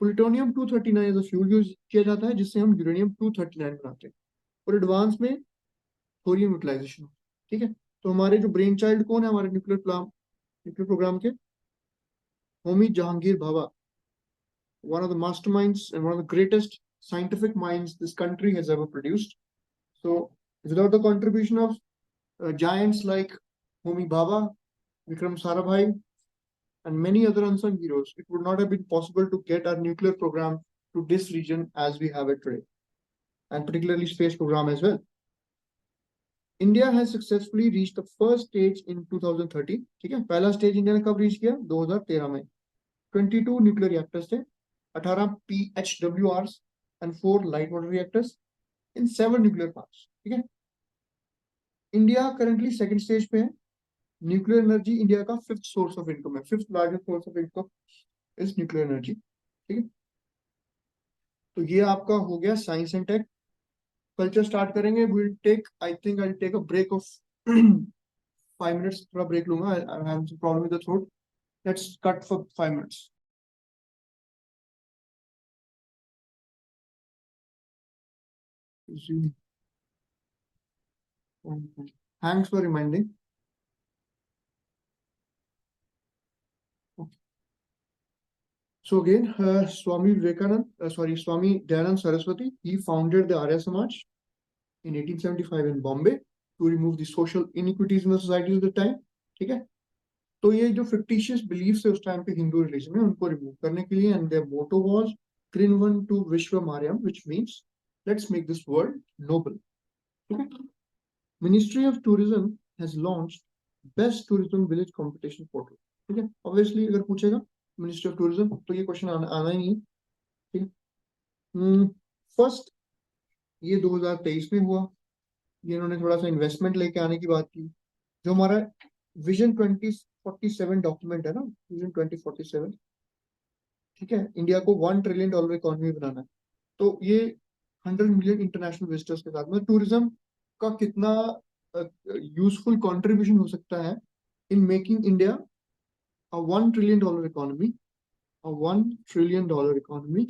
Speaker 1: plutonium 239 as a fuel use किया जाता है, जिससे हम यूरेनियम 239 बनाते हैं, और एडवांस में थोरियम यूटिलाइजेशन, ठीक है। तो हमारे जो ब्रेन चाइल्ड कौन है हमारे न्यूक्लियर प्रोग्राम के, Homi Jahangir Bhabha, one of the masterminds and one of the greatest scientific minds this country has ever produced. So without the contribution of giants like Homi Bhabha, Vikram Sarabhai, and many other unsung heroes, it would not have been possible to get our nuclear program to this region as we have it today, and particularly space program as well. India has successfully reached the first stage in 2013, ठीक है। पहला स्टेज इंडिया ने कब रीच किया, 2013 में। 22 न्यूक्लियर रिएक्टर्स थे, 18 PHWRs and 4 light water reactors in 7 nuclear plants, ठीक है। इंडिया करंटली सेकंड स्टेज पे है। न्यूक्लियर एनर्जी इंडिया का 5th सोर्स ऑफ इनकम है, 5th largest source of income is nuclear energy, ठीक है। तो ये आपका हो गया science and tech. Culture start करेंगे, will take, I think I take a break of 5 minutes, थोड़ा ब्रेक लूंगा, I have some problem with the throat, let's cut for 5 minutes. Thanks for reminding. Okay. So again, Swami Dayanand Saraswati, he founded the Arya Samaj in 1875 in Bombay to remove the social inequities in the society of the time, ठीक है। तो ये जो fictitious beliefs है उस टाइम पे हिंदू रिलीजन में, उनको रिमूव करने के लिए, and their motto was Krinvan to Vishwamaryam, which means let's make this world noble, ठीक है। Ministry of Tourism has launched Best Tourism Village Competition Portal, ठीक है। Obviously अगर पूछेगा मिनिस्ट्री ऑफ टूरिज्म तो ये क्वेश्चन आना ही नहीं, ठीक है। फर्स्ट ये 2023 में हुआ, ये इन्होंने थोड़ा सा इन्वेस्टमेंट लेके आने की बात की। जो हमारा विजन 2047 डॉक्यूमेंट है ना, विजन 2047, ठीक है, इंडिया को $1 ट्रिलियन इकोनॉमी बनाना है। तो ये 100 मिलियन इंटरनेशनल विजिटर्स के साथ में टूरिज्म का कितना यूजफुल कंट्रीब्यूशन हो सकता है in making India a $1 trillion economy, a $1 trillion economy,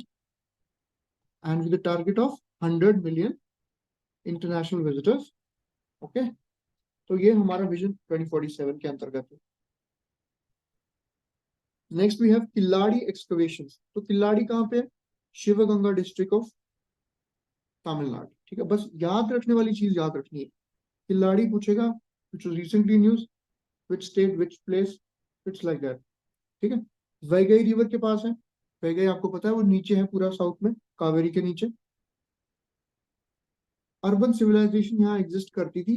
Speaker 1: and with a target of 100 million international visitors, okay। तो ये हमारा विजन 2047 के अंतर्गत है। Next we have Keeladi excavations. तो किल्लाड़ी कहाँ पे है, शिवगंगा डिस्ट्रिक्ट ऑफ तमिलनाडु, ठीक है। बस याद रखने वाली चीज याद रखनी है, किल्लाड़ी पूछेगा which was recently news, which state, which place, it's like that, ठीक है। वैगई रिवर के पास है, वैगई आपको पता है वो नीचे है पूरा साउथ में, कावेरी के नीचे। अर्बन सिविलाइजेशन यहाँ एग्जिस्ट करती थी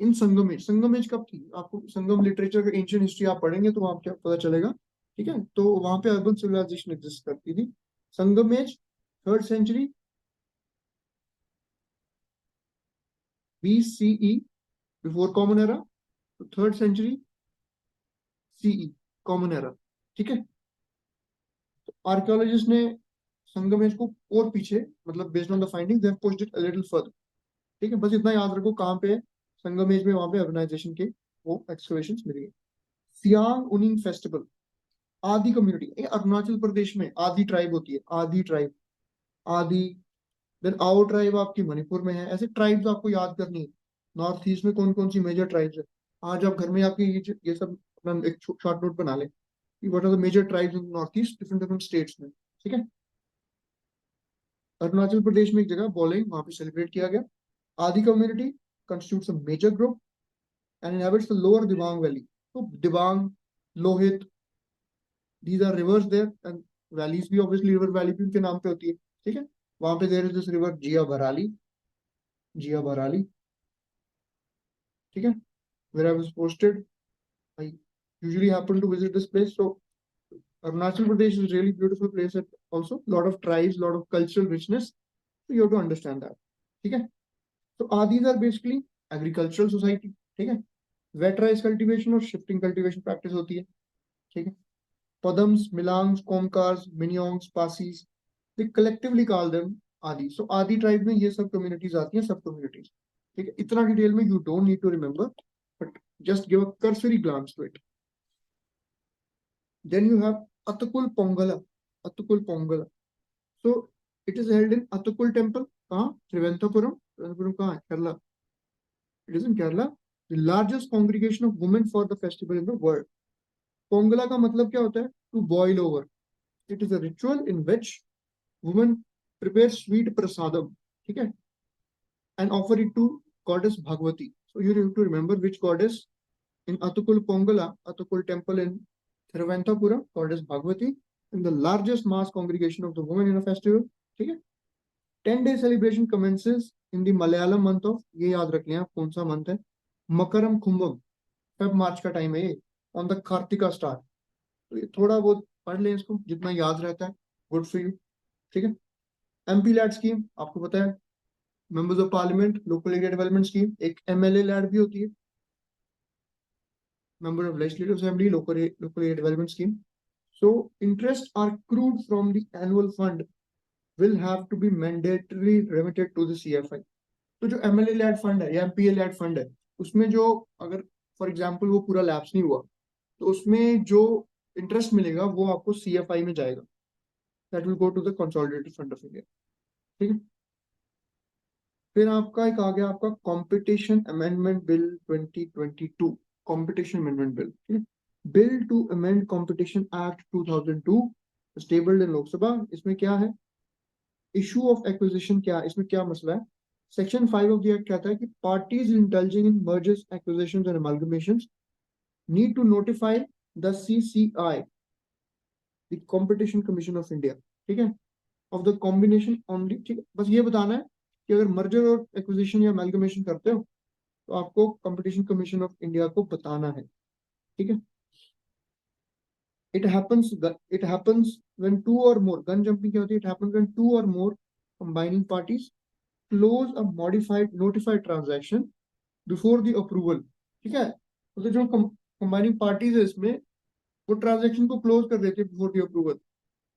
Speaker 1: इन संगम एज। संगम एज कब थी, आपको संगम लिटरेचर का एंशिएंट हिस्ट्री आप पढ़ेंगे तो वहां क्या पता चलेगा, ठीक है। तो वहां पे अर्बन सिविलाइजेशन एग्जिस्ट करती थी। Sangam age 3rd century BCE, before common era, तो 3rd century CE, common era, ठीक है। तो आर्कियोलॉजिस्ट ने संगम एज को और पीछे, मतलब based on the finding they have pushed it a little further, ठीक है। बस इतना याद रखो कहाँ पे है संगम एज में, वहां पे अर्बनाइजेशन के वो एक्सकवेशंस मिल गए। सियांग उनिंग फेस्टिवल, आदि कम्युनिटी, अरुणाचल प्रदेश में आदि ट्राइब होती है, आदि ट्राइब, आदि। देन आओ ट्राइब आपकी मणिपुर में है। ऐसे ट्राइब्स आपको याद करनी है, नॉर्थ ईस्ट में कौन कौन सी मेजर ट्राइब्स है। आज आप घर में आपके ये सब अपना एक शॉर्ट नोट बना ले, what are the major tribes in north east, different different states में, ठीक है। अरुणाचल प्रदेश में एक जगह बोलिंग, वहां पे सेलिब्रेट किया गया। आदि community constitutes a major group and inhabits the lower Dibang Valley. So Dibang, Lohit, these are rivers there, and valleys भी obviously river valley भी उनके नाम पे होती है, ठीक है। वहां पे देयर इज दिस रिवर जिया बराली, ठीक है, where I was posted. I usually happen to visit this place. So Arunachal Pradesh is a really beautiful place. And also lot of tribes, lot of cultural richness. So you have to understand that. Okay. So these are basically agricultural society. Okay. Wet rice cultivation or shifting cultivation practice होती है. ठीक है. Padams, Milangs, Komkars, Minyongs, Pasis, they collectively call them Adi. So Adi tribe में ये सब communities आती हैं, सब communities. ठीक है. इतना डिटेल में you don't need to remember, but just give a cursory glance to it. Then you have Atakul Pongala. Atakul Pongala. So it is held in Atakul temple. कहाँ? Trivandrum. Trivandrum कहाँ है? Kerala. It is in Kerala. The largest congregation of women for the festival in the world. Pongala का मतलब क्या होता है? To boil over. It is a ritual in which women prepare sweet prasadam, ठीक है, and offer it to goddess Bhagwati. So you have to remember which goddess in Atukul Pongala, Atukul temple in Thiruvananthapuram, goddess Bhagwati, in the largest mass congregation of the women in a festival. ठीक है. 10-day celebration commences in the Malayalam month of, ये याद रखिए आप कौन सा मंथ है, मकरम कुंभम, फेब मार्च का टाइम है ये, ऑन द कार्तिका स्टार. तो ये थोड़ा बहुत पढ़ लें इसको, जितना याद रहता है, गुड फॉर यू. ठीक है. एमपी लैड स्कीम आपको पता है, members of parliament local area development scheme. एक एमएलए लैड भी होती है, member of legislative assembly local area development scheme. So interest are accrued from the annual fund will have to be mandatorily remitted to the CFI. तो जो एमएलए लैड फंड है या एमपीए लैड फंड है, उसमें जो अगर फॉर एग्जांपल वो पूरा लैप्स नहीं हुआ, तो उसमें जो इंटरेस्ट मिलेगा वो आपको सीएफआई में जाएगा. That will go to the consolidated fund of India. ठीक है. फिर आपका एक आ गया आपका competition amendment bill 2022. Competition amendment bill, bill to amend competition act 2002 tabled in Lok Sabha. इसमें क्या है, इशू ऑफ एक्विजिशन क्या है, इसमें क्या मसला है. सेक्शन 5 ऑफ द एक्ट कहता है कि parties indulging in mergers, acquisitions and amalgamations need to notify the CCI, the competition commission of India. ठीक है, ऑफ द कॉम्बिनेशन ओनली. ठीक है, बस ये बताना है कि अगर मर्जर और एक्विजिशन या अमाल्गमेशन करते हो तो आपको कंपटीशन कमीशन ऑफ इंडिया को बताना है. ठीक है. It happens when two or more, gun jumping क्या होती है, it happens when two or more combining parties close a modified notified transaction before the approval. ठीक है. मतलब जो combining parties है इसमें, वो ट्रांजैक्शन को क्लोज कर देते हैं बिफोर द अप्रूवल,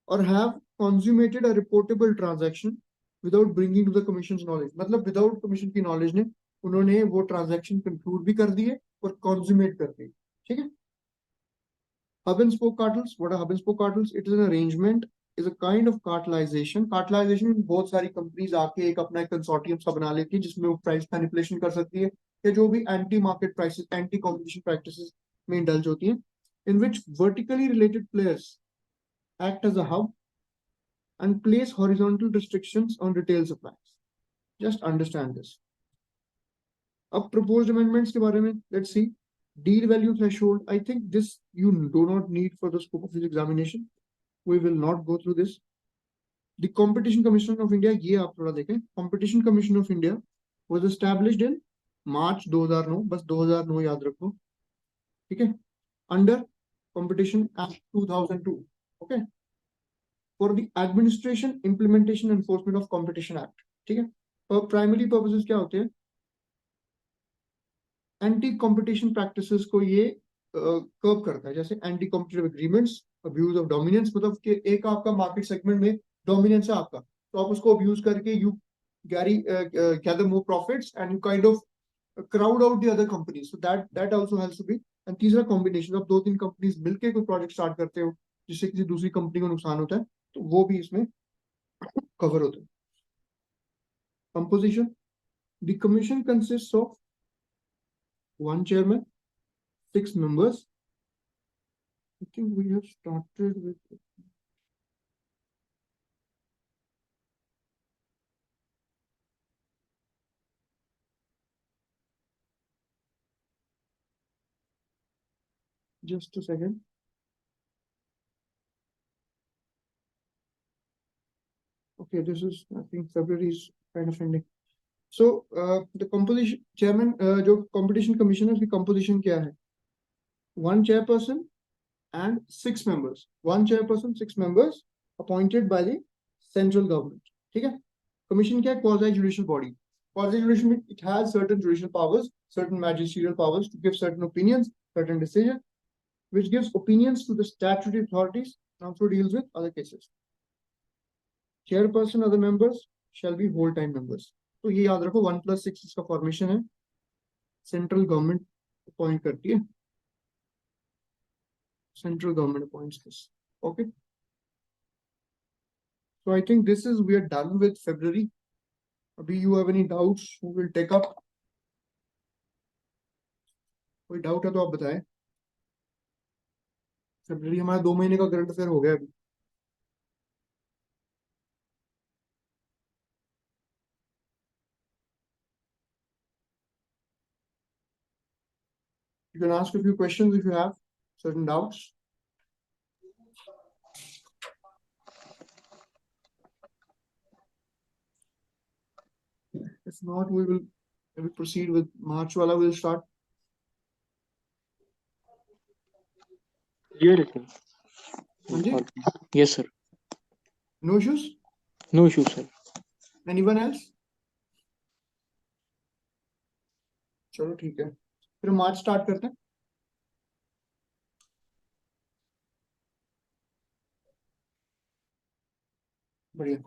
Speaker 1: और have consummated a reportable transaction without bringing to the commission's knowledge. मतलब विदाउट कमीशन की नॉलेज ने उन्होंने वो ट्रांजैक्शन कंक्लूड भी कर दिए और कंज्यूमेट कर दिए. ठीक है. Hub and spoke cartels. What are hub and spoke cartels? It is an arrangement, is a kind of cartelization. Cartelization में बहुत सारी कंपनीज आके एक अपना कंसोर्टियम सा बना लेती है जिसमें वो प्राइस मैनिपुलेशन कर सकती है या जो भी anti market prices, anti competition practices में इंडल्ज होती हैं. In which vertically related players act as a hub and place horizontal restrictions on retail supplies. Just understand this. अब proposed amendments के बारे में let's see. Deal value threshold. I think this you do not need for the scope of this examination. We will not go through this. The Competition Commission of India, ये आप थोड़ा देखें. Competition Commission of India was established in March 2009. बस 2009 याद रखो. ठीक है. Under Competition Act 2002. Okay. For the administration, implementation, enforcement of Competition Act. ठीक है. और प्राइमरी पर्पसेस क्या होते हैं, एंटी कॉम्पिटिशन प्रैक्टिसेस को ये कर्ब करता है. जैसे anti competitive agreements, abuse of dominance, मतलब कि एक आपका मार्केट सेगमेंट में डोमिनेंस है आपका, तो आप उसको अब्यूज करके you gather more profits and you kind of crowd out the other companies. So that also has to be. And तीसरा कॉम्बिनेशन, अब 2-3 कंपनीज मिलकर कोई प्रोजेक्ट स्टार्ट करते हो जिससे किसी दूसरी कंपनी को नुकसान होता है, तो वो भी इसमें कवर होता है. Composition. The commission consist of 1 chairman, 6 members. I think we have started with just a second. Okay. Okay, this is, I think February is kind of ending. So the composition, chairman, जो competition commission है उसकी composition क्या है? One chairperson and 6 members. One chairperson, 6 members appointed by the central government. ठीक है? Commission क्या है? Quasi judicial body. Quasi judicial, it has certain judicial powers, certain magisterial powers to give certain opinions, certain decisions, which gives opinions to the statutory authorities and also deals with other cases. Chairperson, other members shall be whole time members. तो ये याद रखो 1+6 इसका फॉर्मेशन है, सेंट्रल गवर्नमेंट अपॉइंट करती है, central government appoints this. Okay, so I think this is, we are done with February. Abhi you have any doubts, who will take up? कोई डाउट है तो आप बताएं. फरवरी हमारा 2 महीने का करंट अफेयर हो गया अभी. You can ask a few questions if you have certain doubts. If not, we will proceed with March wala. We'll start.
Speaker 3: Clear it, sir.
Speaker 1: Manjeet?
Speaker 3: Yes, sir.
Speaker 1: No issues?
Speaker 3: No issue, sir.
Speaker 1: Anyone else? चलो ठीक है, फिर मार्च स्टार्ट करते हैं. बढ़िया.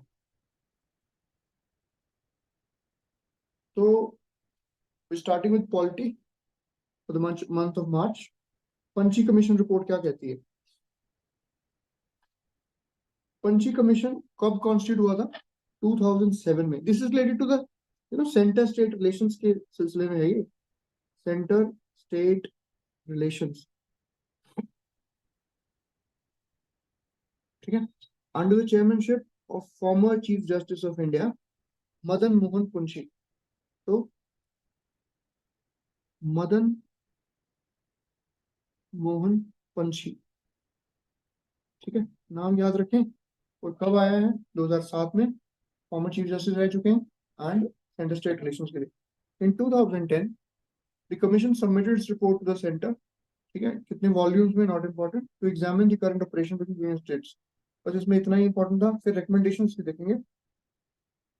Speaker 1: तो starting with polity for the month of March. Punchhi commission report क्या कहती है? पंची कमीशन कब कॉन्स्टिट्यूट हुआ था? 2007 में. This is related to the centre state relations के सिलसिले में है ये. सेंटर स्टेट रिलेशंस, ठीक है. Under the chairmanship of former chief justice of India Madan Mohan Punchhi. तो मदन मोहन पंछी, ठीक है, नाम याद रखें. और कब आया है? 2007 में. फॉर्मर चीफ जस्टिस रह चुके हैं एंड सेंटर स्टेट रिलेशंस के लिए. In 2010 the commission submitted its report to the centre. ठीक है, कितने वॉल्यूम्स में not important, to examine the current operation between union states. बस इसमें इतना ही इंपॉर्टेंट था. फिर रिकमेंडेशंस भी देखेंगे.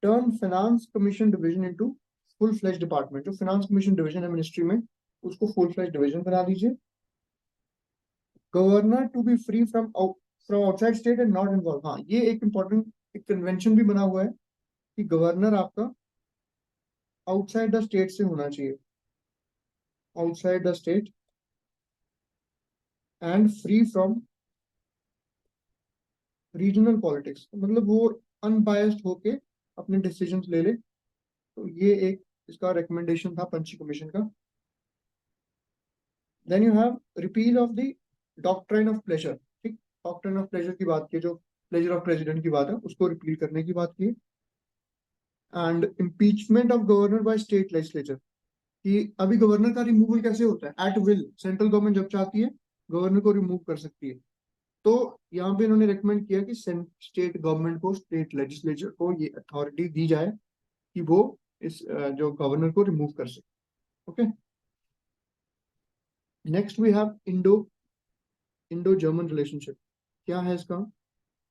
Speaker 1: Turn finance commission division into full fledged department. जो फाइनेंस कमीशन डिवीजन है मिनिस्ट्री में, उसको फुल फ्लेज डिवीजन बना दीजिए. Governor to be free from outside state and not involve. हाँ, ये एक इंपॉर्टेंट एक कन्वेंशन भी बना हुआ है कि गवर्नर आपका आउटसाइड द स्टेट से होना चाहिए, outside the state and free from regional politics. मतलब वो अनबायस्ड होके अपने डिसीजंस ले ले. तो ये एक इसका रिकमेंडेशन था पंची कमीशन का. Then you have repeal of the doctrine of pleasure. ठीक, डॉक्ट्राइन ऑफ प्लेजर की बात की, जो प्लेजर ऑफ प्रेसिडेंट की बात है, उसको रिपील करने की बात की. And impeachment of governor by state legislature, कि अभी गवर्नर का रिमूवल कैसे होता है? Eight will. सेंट्रल गवर्नमेंट जब चाहती है गवर्नर को रिमूव कर सकती है. तो यहाँ पे इन्होंने रेकमेंड किया कि स्टेट गवर्नमेंट को, स्टेट लेजिस्लेचर को ये अथॉरिटी दी जाए कि वो इस जो गवर्नर को रिमूव कर सके. Okay, next we have Indo German relationship. क्या है इसका?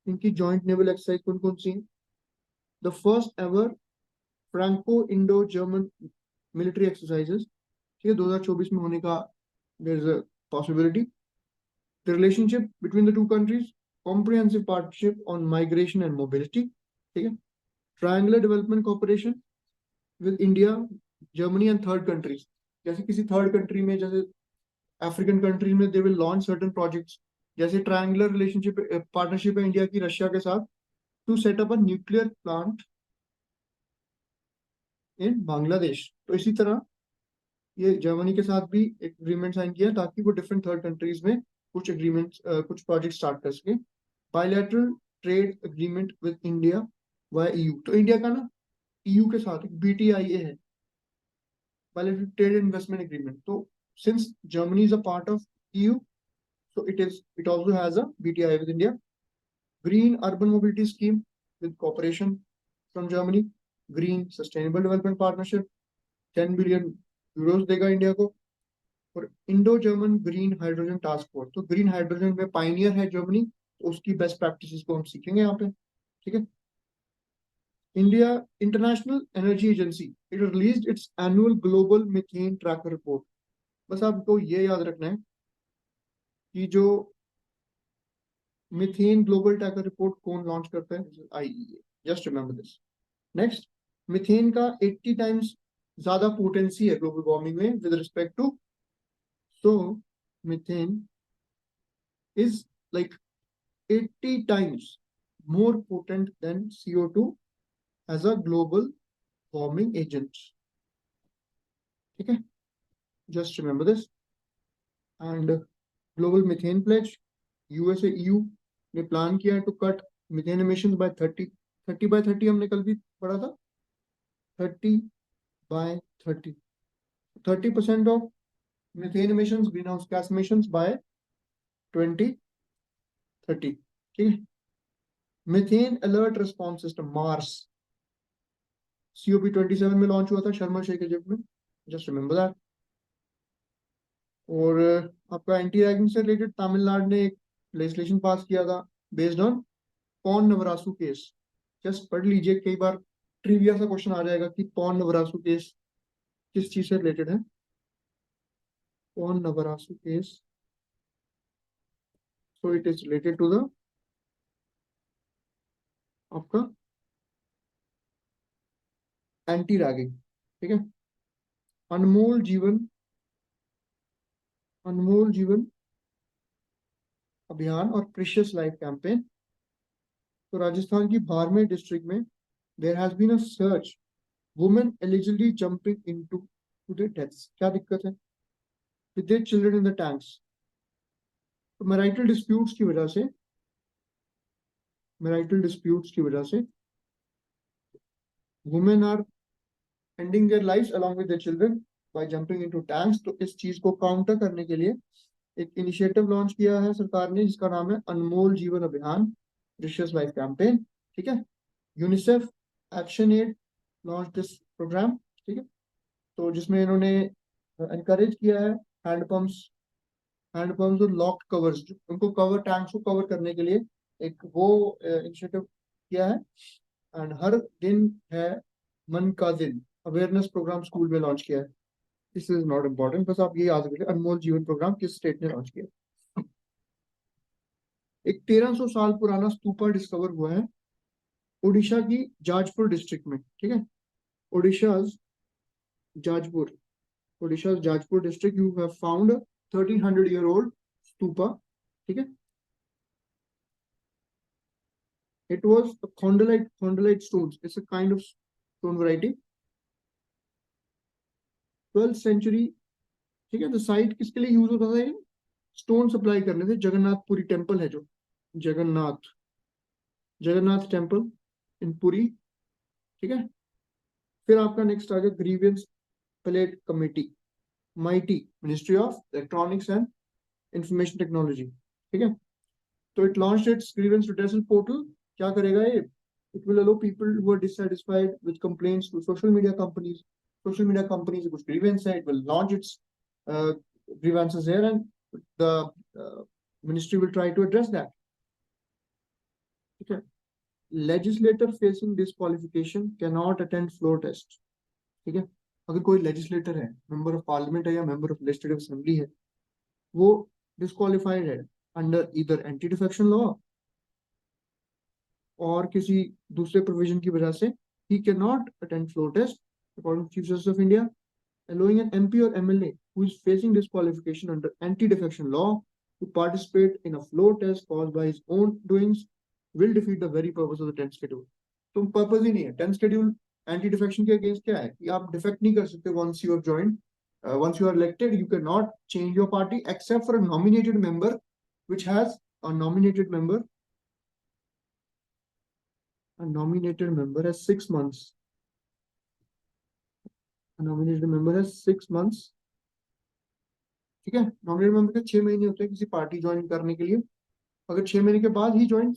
Speaker 1: इनकी जॉइंट नेवल एक्सरसाइज कौन कौन सी? The first ever Franco Indo German military exercises. ठीक है, 2024 में होने का there is a possibility. The relationship between the two countries, comprehensive partnership on migration and mobility. ठीक है, triangular development cooperation with India, Germany and third countries. जैसे किसी थर्ड कंट्री में, जैसे अफ्रीकन कंट्री में, they will launch certain projects. जैसे triangular relationship partnership है इंडिया की रशिया के साथ to set up a nuclear plant in Bangladesh. तो इसी तरह ये जर्मनी के साथ भी एक एग्रीमेंट साइन किया ताकि वो डिफरेंट थर्ड कंट्रीज में कुछ एग्रीमेंट्स, कुछ प्रोजेक्ट स्टार्ट कर सके. Bilateral trade agreement with India via EU. तो इंडिया का ना ईयू के साथ एक बीटीआईए है, बायलैटरल ट्रेड इन्वेस्टमेंट एग्रीमेंट. तो since Germany is a part of EU, so it also has a BTI with India. Green urban mobility scheme with cooperation from Germany. Green Sustainable Development Partnership 10 billion euros देगा इंडिया को. और Indo German green hydrogen task force, तो ग्रीन हाइड्रोजन में पाइनियर है जर्मनी, तो उसकी बेस्ट प्रैक्टिसेस को हम सीखेंगे यहाँ पे. ठीक है. India international energy agency, it released its annual global methane tracker report. बस आपको ये याद रखना है कि जो मीथेन ग्लोबल ट्रैकर रिपोर्ट कौन लॉन्च करता है, IEA. Just remember this. Next, methane का 80 टाइम्स ज्यादा पोटेंसी है ग्लोबल वार्मिंग में with respect to, so methane is like 80 times more potent than CO2 as a global warming agent. ठीक है, just remember this. And global methane pledge, USA EU ने प्लान किया है to cut methane emissions by 30 by 30 हमने कल भी पढ़ा था, 30 by 30, 30% of methane emissions, greenhouse gas emissions by 2030. ठीक है. Methane alert response system MARS COP27 में लॉन्च हुआ था शर्म शेख इजिप्ट में. Just remember that. और आपका एंटी रैगिंग से रिलेटेड तमिलनाडु ने एक लेजिस्लेशन पास किया था based on Pon Navarasu case. Just पढ़ लीजिए, कई बार ट्रिविया सा क्वेश्चन आ जाएगा कि पॉन नवरासु केस किस चीज से रिलेटेड है. Pon Navarasu case, so it is related to the आपका एंटी रैगिंग. ठीक है. अनमोल जीवन अभियान और प्रीशियस लाइफ कैंपेन. तो राजस्थान की बाड़मेर डिस्ट्रिक्ट में there has been a surge women allegedly jumping into to their deaths. क्या दिक्कत है? With their children in the tanks. तो मैरिटल डिस्प्यूट्स की वजह से women are ending their lives along with their children by jumping into tanks. तो इस चीज को काउंटर करने के लिए एक इनिशिएटिव लॉन्च किया है सरकार ने, जिसका नाम है अनमोल जीवन अभियान, प्रीशियस लाइफ कैंपेन. ठीक है. UNICEF action aid launch this programme. ठीक है. तो जिसमें इन्होंने एनकरेज किया है हैंडपंप्स और लॉक्ड कवर्स, उनको कवर टैंक्स को कवर करने के लिए एक वो इनिशिएटिव किया है. एंड हर दिन है मन का दिन अवेयरनेस प्रोग्राम स्कूल में लॉन्च किया है. दिस इज नॉट इम्पोर्टेंट, बस आप ये याद रखिए अनमोल जीवन प्रोग्राम किस स्टेट ने लॉन्च किया. एक 1300 साल पुराना स्तूपा डिस्कवर हुआ है उड़ीसा की जाजपुर डिस्ट्रिक्ट में. ठीक है. Orissa's Jajpur district you have found 1300-year-old stupa. ठीक है. It was a chondrite stones. It's a kind of stone variety. 12th century. ठीक है. तो साइट किसके लिए यूज होता था? ये स्टोन सप्लाई करने थे. जगन्नाथपुरी टेम्पल है जो जगन्नाथ टेम्पल इन पुरी. ठीक है. फिर आपका नेक्स्ट आ गया grievance appellate committee, MeitY ministry of electronics and information technology. ठीक है. तो it launched its grievance redressal portal. क्या करेगा ये? It will allow people who are dissatisfied with complaints to social media companies से कुछ ग्रीवेंस है, it will launch its grievances here and the ministry will try to address that. Okay. Legislator facing disqualification cannot attend floor test. ठीक है. अगर कोई लेजिस्लेटर है, मेंबर ऑफ पार्लियामेंट है या मेंबर ऑफ लेजिस्लेटिव असेंबली है, वो डिस्क्वालिफाइड है under either anti defection law और किसी दूसरे प्रोविजन की वजह से, he cannot attend floor test according to Chief Justice of India. Allowing an MP or MLA who is facing disqualification under anti-defection law to participate in a floor test caused by his own doings will defeat the very purpose of the 10th schedule. तो पर्पस ही नहीं है. 10th schedule anti-defection के अगेंस्ट क्या है कि आप डिफेक्ट नहीं कर सकते. once you have joined, once you are elected, you cannot change your party except for a nominated member, which has a nominated member has 6 months. Nominated member है 6 months. ठीक है. नॉमिनेटेड मेंबर के 6 महीने होते हैं किसी पार्टी ज्वाइन करने के लिए. अगर 6 महीने के बाद ही join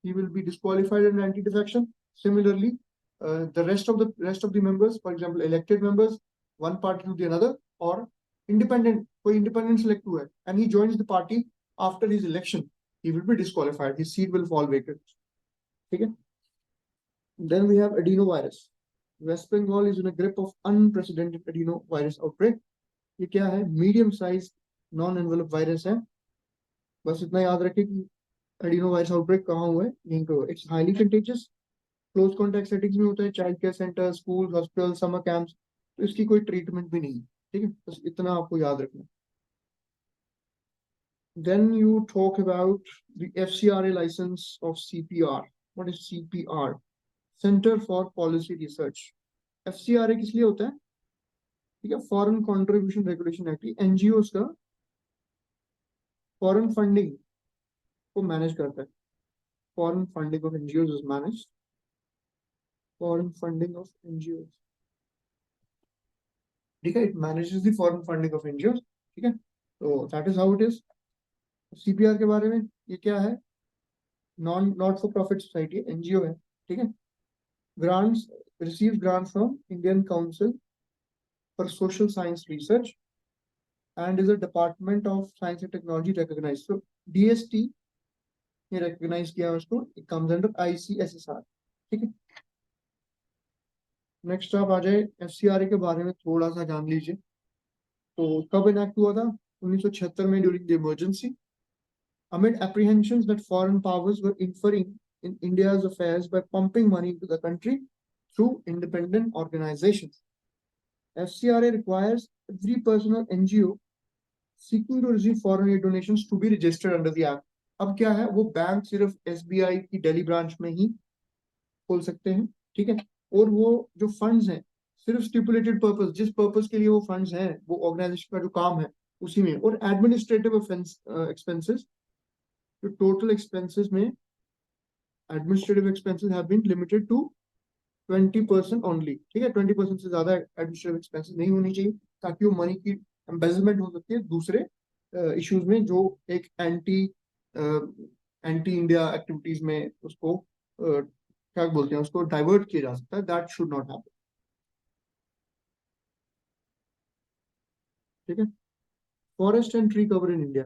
Speaker 1: he will be disqualified and anti-defection. Similarly, the rest of the members, for example, elected members, one party to the another, or independent, कोई independent select हुआ है, and he joins the party after his election, he will be disqualified. His seat will fall vacant. Okay. Then we have adenovirus. West Bengal is in a grip of unprecedented adenovirus outbreak. ये क्या है? Medium sized non-enveloped virus है. बस इतना याद रखें कि adenovirus outbreak कहाँ हुआ है? यहीं पे हुआ. It's highly contagious. Close contact settings में होता है, child care center, schools, hospitals, summer camps. तो इसकी कोई treatment भी नहीं है. ठीक है? बस इतना आपको याद रखना. Then you talk about the FCRA license of CPR. What is CPR? Center for Policy Research. FCRA किस लिए होता है? ठीक है, foreign contribution regulation act, NGO का फॉरेन फंडिंग को मैनेज करता है. Foreign funding of NGO is managed. Foreign funding of NGO, ठीक है, it manages the foreign funding of NGO. ठीक है, तो that is how it is. CPR के बारे में, ये क्या है? Not for profit society, NGO है. ठीक है, grants, receive grant from Indian council for social science research and is a department of science and technology recognized. So DST ने recognize किया उसको. It comes under ICSSR. ठीक है. नेक्स्ट आप आ जाए FCRA के बारे में थोड़ा सा जान लीजिए. तो कब इनैक्ट हुआ था? 1976 में, during the emergency, amid apprehensions that foreign powers were interfering in India's affairs by pumping money into the country through independent organizations. FCRA requires every person or NGO seeking to receive foreign aid donations to be registered under the act. अब क्या है? वो बैंक सिर्फ SBI की दिल्ली ब्रांच में ही खोल सकते हैं. ठीक है, और वो जो फंड्स हैं सिर्फ स्टिपुलेटेड पर्पस, जिस पर्पस के लिए वो फंड्स हैं, वो ऑर्गेनाइजेशन का जो काम है उसी में. और एडमिनिस्ट्रेटिव एक्सपेंसेस, जो टोटल एक्सपेंसेस में administrative expenses have been limited to 20% only. ठीक है, 20% से ज्यादा एडमिनिस्ट्रेटिव एक्सपेंसेस नहीं होनी चाहिए, ताकि वो मनी की एम्बेजलमेंट हो सकती है दूसरे इश्यूज में, जो एक एंटी इंडिया एक्टिविटीज में उसको क्या बोलते हैं, उसको डाइवर्ट किया जा सकता है. That should not happen. ठीक है. Forest and tree cover in India.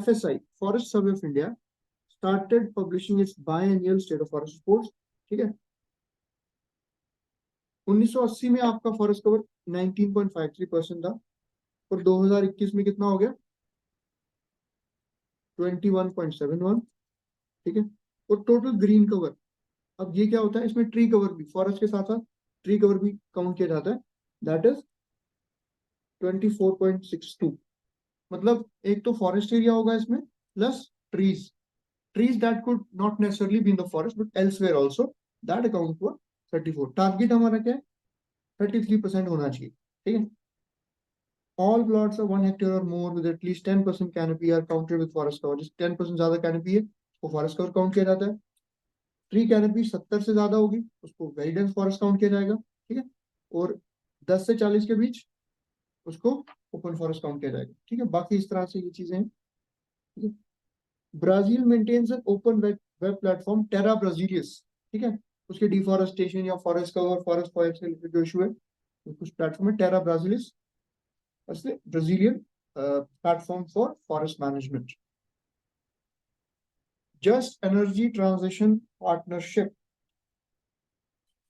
Speaker 1: FSI, forest survey of India, started publishing its biennial state of forest reports. ठीक है, 1980 में आपका फॉरेस्ट कवर 19.53% था, और 2021 में कितना हो गया? 21.71. ठीक है, और टोटल ग्रीन कवर, अब ये क्या होता है? इसमें ट्री कवर भी, फॉरेस्ट के साथ साथ ट्री कवर भी काउंट किया जाता है. That is 24.62. मतलब एक तो फॉरेस्ट एरिया होगा इसमें, plus trees that could not necessarily be in the forest but elsewhere also, that account for 34. Target हमारा क्या है? 33% होना चाहिए. ठीक है. All plots of 1 hectare or more with at least 10% canopy are counted with forest cover. जिस 10% ज्यादा canopy है वो forest cover काउंट किया जाता है. ट्री कैनोपी 70 से ज्यादा होगी उसको वेरी डेंस फॉरेस्ट काउंट किया जाएगा. ठीक है, और 10 से 40 के बीच उसको ओपन फॉरेस्ट काउंट किया जाएगा. ठीक है, बाकी इस तरह से ये चीजें हैं. ठीक है. Brazil maintains an open web platform Terra Brasilis. ठीक है, उसके डिफॉरेस्टेशन या फॉरेस्ट कवर, फॉरेस्ट फायर से रिलेटेड जो इशू है, कुछ प्लेटफॉर्म है Terra Brasilis, Brazilian platform for forest management. Just energy transition partnership.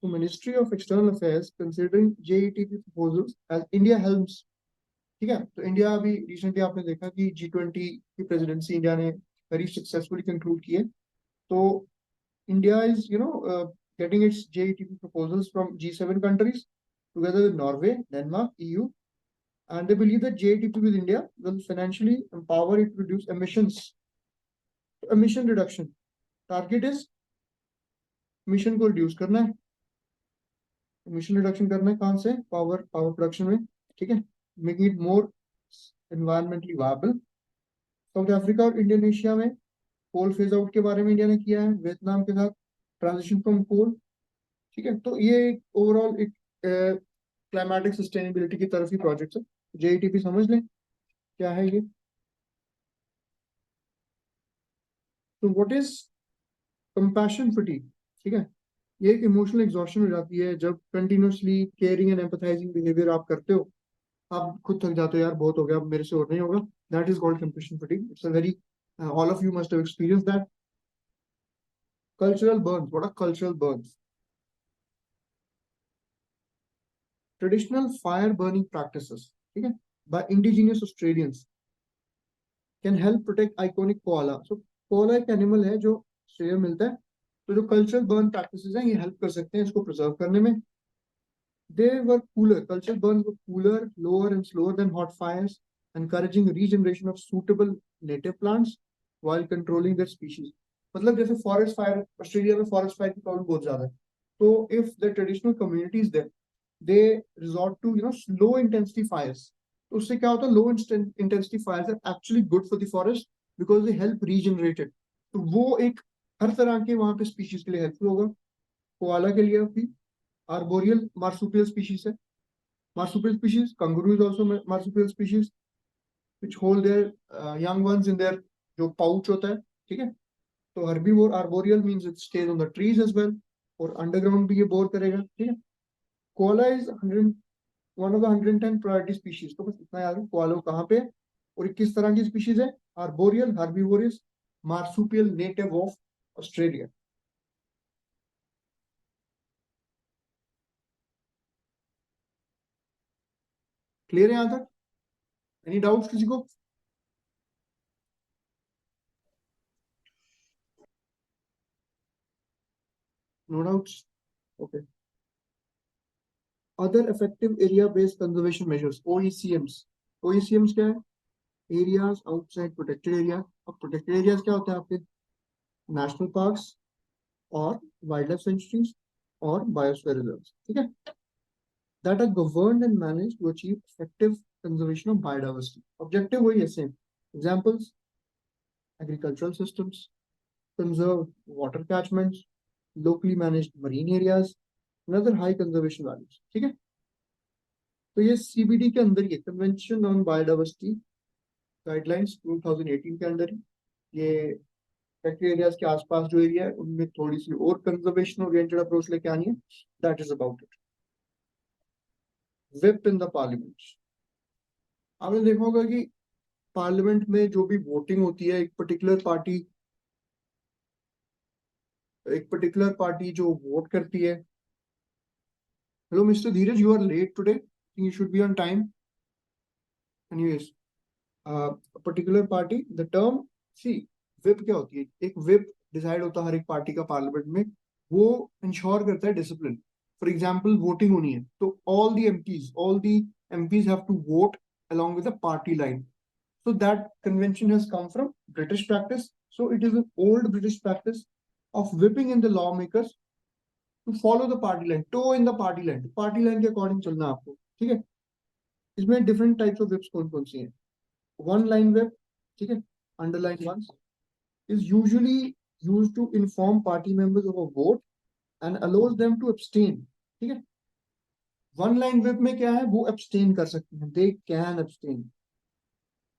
Speaker 1: तो ministry of external affairs considering JETP proposals as India helms. ठीक है, तो इंडिया अभी रिसेंटली आपने देखा कि G20 की प्रेसिडेंसी इंडिया ने वेरी सक्सेसफुली कंक्लूड की है. तो India is getting its JETP proposals from G7 countries together with Norway, Denmark, EU, and they believe that JETP with India will financially empower it to reduce emissions. Emission reduction target is emission को reduce करना है. emission reduction करना है कहाँ से? power production में. ठीक है, making it more environmentally viable. South Africa और इंडोनेशिया में कोल फेज आउट के बारे में इंडिया ने किया है. वियतनाम के साथ ट्रांजिशन फ्रॉम कोल. ठीक है, तो ये एक ओवरऑल एक क्लाइमेटिक सस्टेनेबिलिटी की तरफ ही प्रोजेक्ट है. JETP समझ लें क्या है ये. तो व्हाट इज कंपैशन फटीग? ठीक है, ये एक इमोशनल एग्जॉस्शन हो जाती है जब continuously caring and empathising behaviour आप करते हो, आप खुद थक जाते हो, यार बहुत हो गया, अब मेरे से और नहीं होगा. That is called compassion fatigue. It's a very all of you must have experience that. Cultural burns. What are cultural burns? Traditional fire burning practices, ठीक है, by indigenous Australians can help protect iconic koala. So koala एक एनिमल है जो ऑस्ट्रेलिया में मिलता है. तो जो कल्चरल बर्न प्रैक्टिसेस हैं ये हेल्प कर सकते हैं इसको प्रिजर्व करने में. They were cooler. Cultural burns were cooler, lower and slower than hot fires, encouraging regeneration of suitable native plants while controlling their species. मतलब जैसे फॉरेस्ट फायर, ऑस्ट्रेलिया में फॉरेस्ट फायर की प्रॉब्लम बहुत ज्यादा है. तो if the traditional communities there, they resort to slow intensity fires. तो उससे क्या होता है, low intensity fires are actually good for the forest because they help regenerate it. तो वो एक हर तरह के वहां पे स्पीशीज के लिए हेल्पफुल होगा. कोआला के लिए भी आर्बोरियल मार्सुपियल स्पीशीज है. Marsupial species, kangaroo is also marsupial species which hold their young ones in their जो पाउच होता है. ठीक है, तो herbivore arboreal means it stays on the trees as well, और अंडरग्राउंड भी ये बोर करेगा. ठीक है, koala is 1 of the 110 priority species. तो बस इतना याद है कोआला कहाँ पे और किस तरह की स्पीशीज है. Arboreal, herbivorous, marsupial, native of Australia. Clear है यहां तक? एनी डाउट्स किसी को? No doubts, okay. Other effective area based conservation measures, OECMs. OECMs क्या है? Areas outside protected area. अब प्रोटेक्टेड एरियाज क्या होते हैं आपके? नेशनल पार्क्स और वाइल्ड लाइफ सेंचुरीज और बायोस्फीयर रिजर्व्स. ठीक है, that are governed and managed to achieve effective conservation of biodiversity. Objective वही है same. Examples: agricultural systems, conserved water catchments, locally managed marine areas, another high conservation values. ठीक है, तो ये CBD के अंदर ही कन्वेंशन ऑन बायोडाइवर्सिटी गाइडलाइंस 2018 के अंदर ही ये प्रोटेक्टेड एरियाज के आसपास जो एरिया है उनमें थोड़ी सी और कंजर्वेशन ओरिएंटेड अप्रोच लेके आनी है. That is about it. Whip in the parliament. आपने देखा होगा कि पार्लियामेंट में जो भी वोटिंग होती है, एक पर्टिकुलर पार्टी जो वोट करती है. Hello mister Dheeraj, you are late today, you should be on time. Anyways, particular party, the term, सी विप क्या होती है? एक विप डिसाइड होता है हर एक पार्टी का पार्लियामेंट में. वो इंश्योर करता है डिसिप्लिन. फॉर एग्जाम्पल वोटिंग होनी है तो all the MPs have to vote along with the party line. So that convention has come from British practice. So it is an old British practice of whipping in the lawmakers to follow the party line, toe in the party line. Party line के according चलना आपको. ठीक है, इसमें different types of whips कौन कौन सी हैं? One line whip, ठीक है, underline ones, is usually used to inform party members of a vote and allows them to abstain. ठीक है, वन लाइन whip में क्या है? वो abstain कर सकते हैं. They can abstain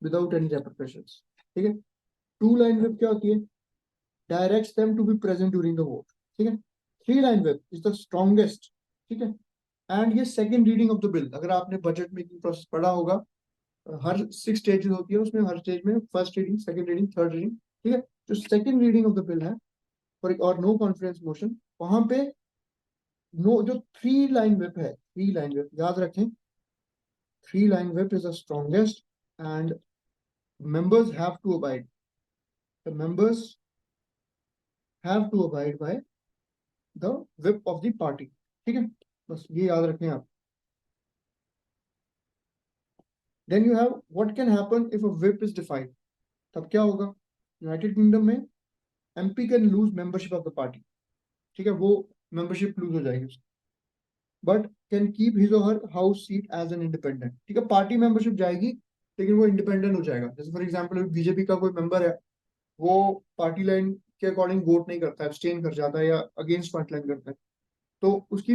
Speaker 1: without any repercussions. ठीक है. टू लाइन whip क्या होती है? Directs them to be present during the vote. ठीक है. Three line whip is the strongest. ठीक है, एंड ये second reading of the bill. अगर आपने बजट मेकिंग प्रोसेस पढ़ा होगा, हर 6 स्टेजेस होती है उसमें. हर स्टेज में first reading, second reading, third reading. ठीक है, जो second reading of the bill है और नो कॉन्फिडेंस मोशन, वहां पे नो, जो थ्री लाइन whip है, थ्री लाइन whip याद रखें, three line whip is the strongest and members have to abide. The members have to abide by the whip of the party. ठीक है, बस ये याद रखें आप. Then you have what can happen if a whip is defied. तब क्या होगा? यूनाइटेड किंगडम में MP can lose membership of the party. ठीक है, वो membership lose हो जाएगी उसकी. But can keep his or her house seat as an independent. ठीक है, पार्टी मेंबरशिप जाएगी लेकिन वो इंडिपेंडेंट हो जाएगा. जैसे फॉर एग्जांपल बीजेपी का कोई मेंबर है, वो पार्टी लाइन के अकॉर्डिंग वोट नहीं करता है, abstain कर जाता है या अगेंस्ट पार्टी लाइन करता है, तो उसकी,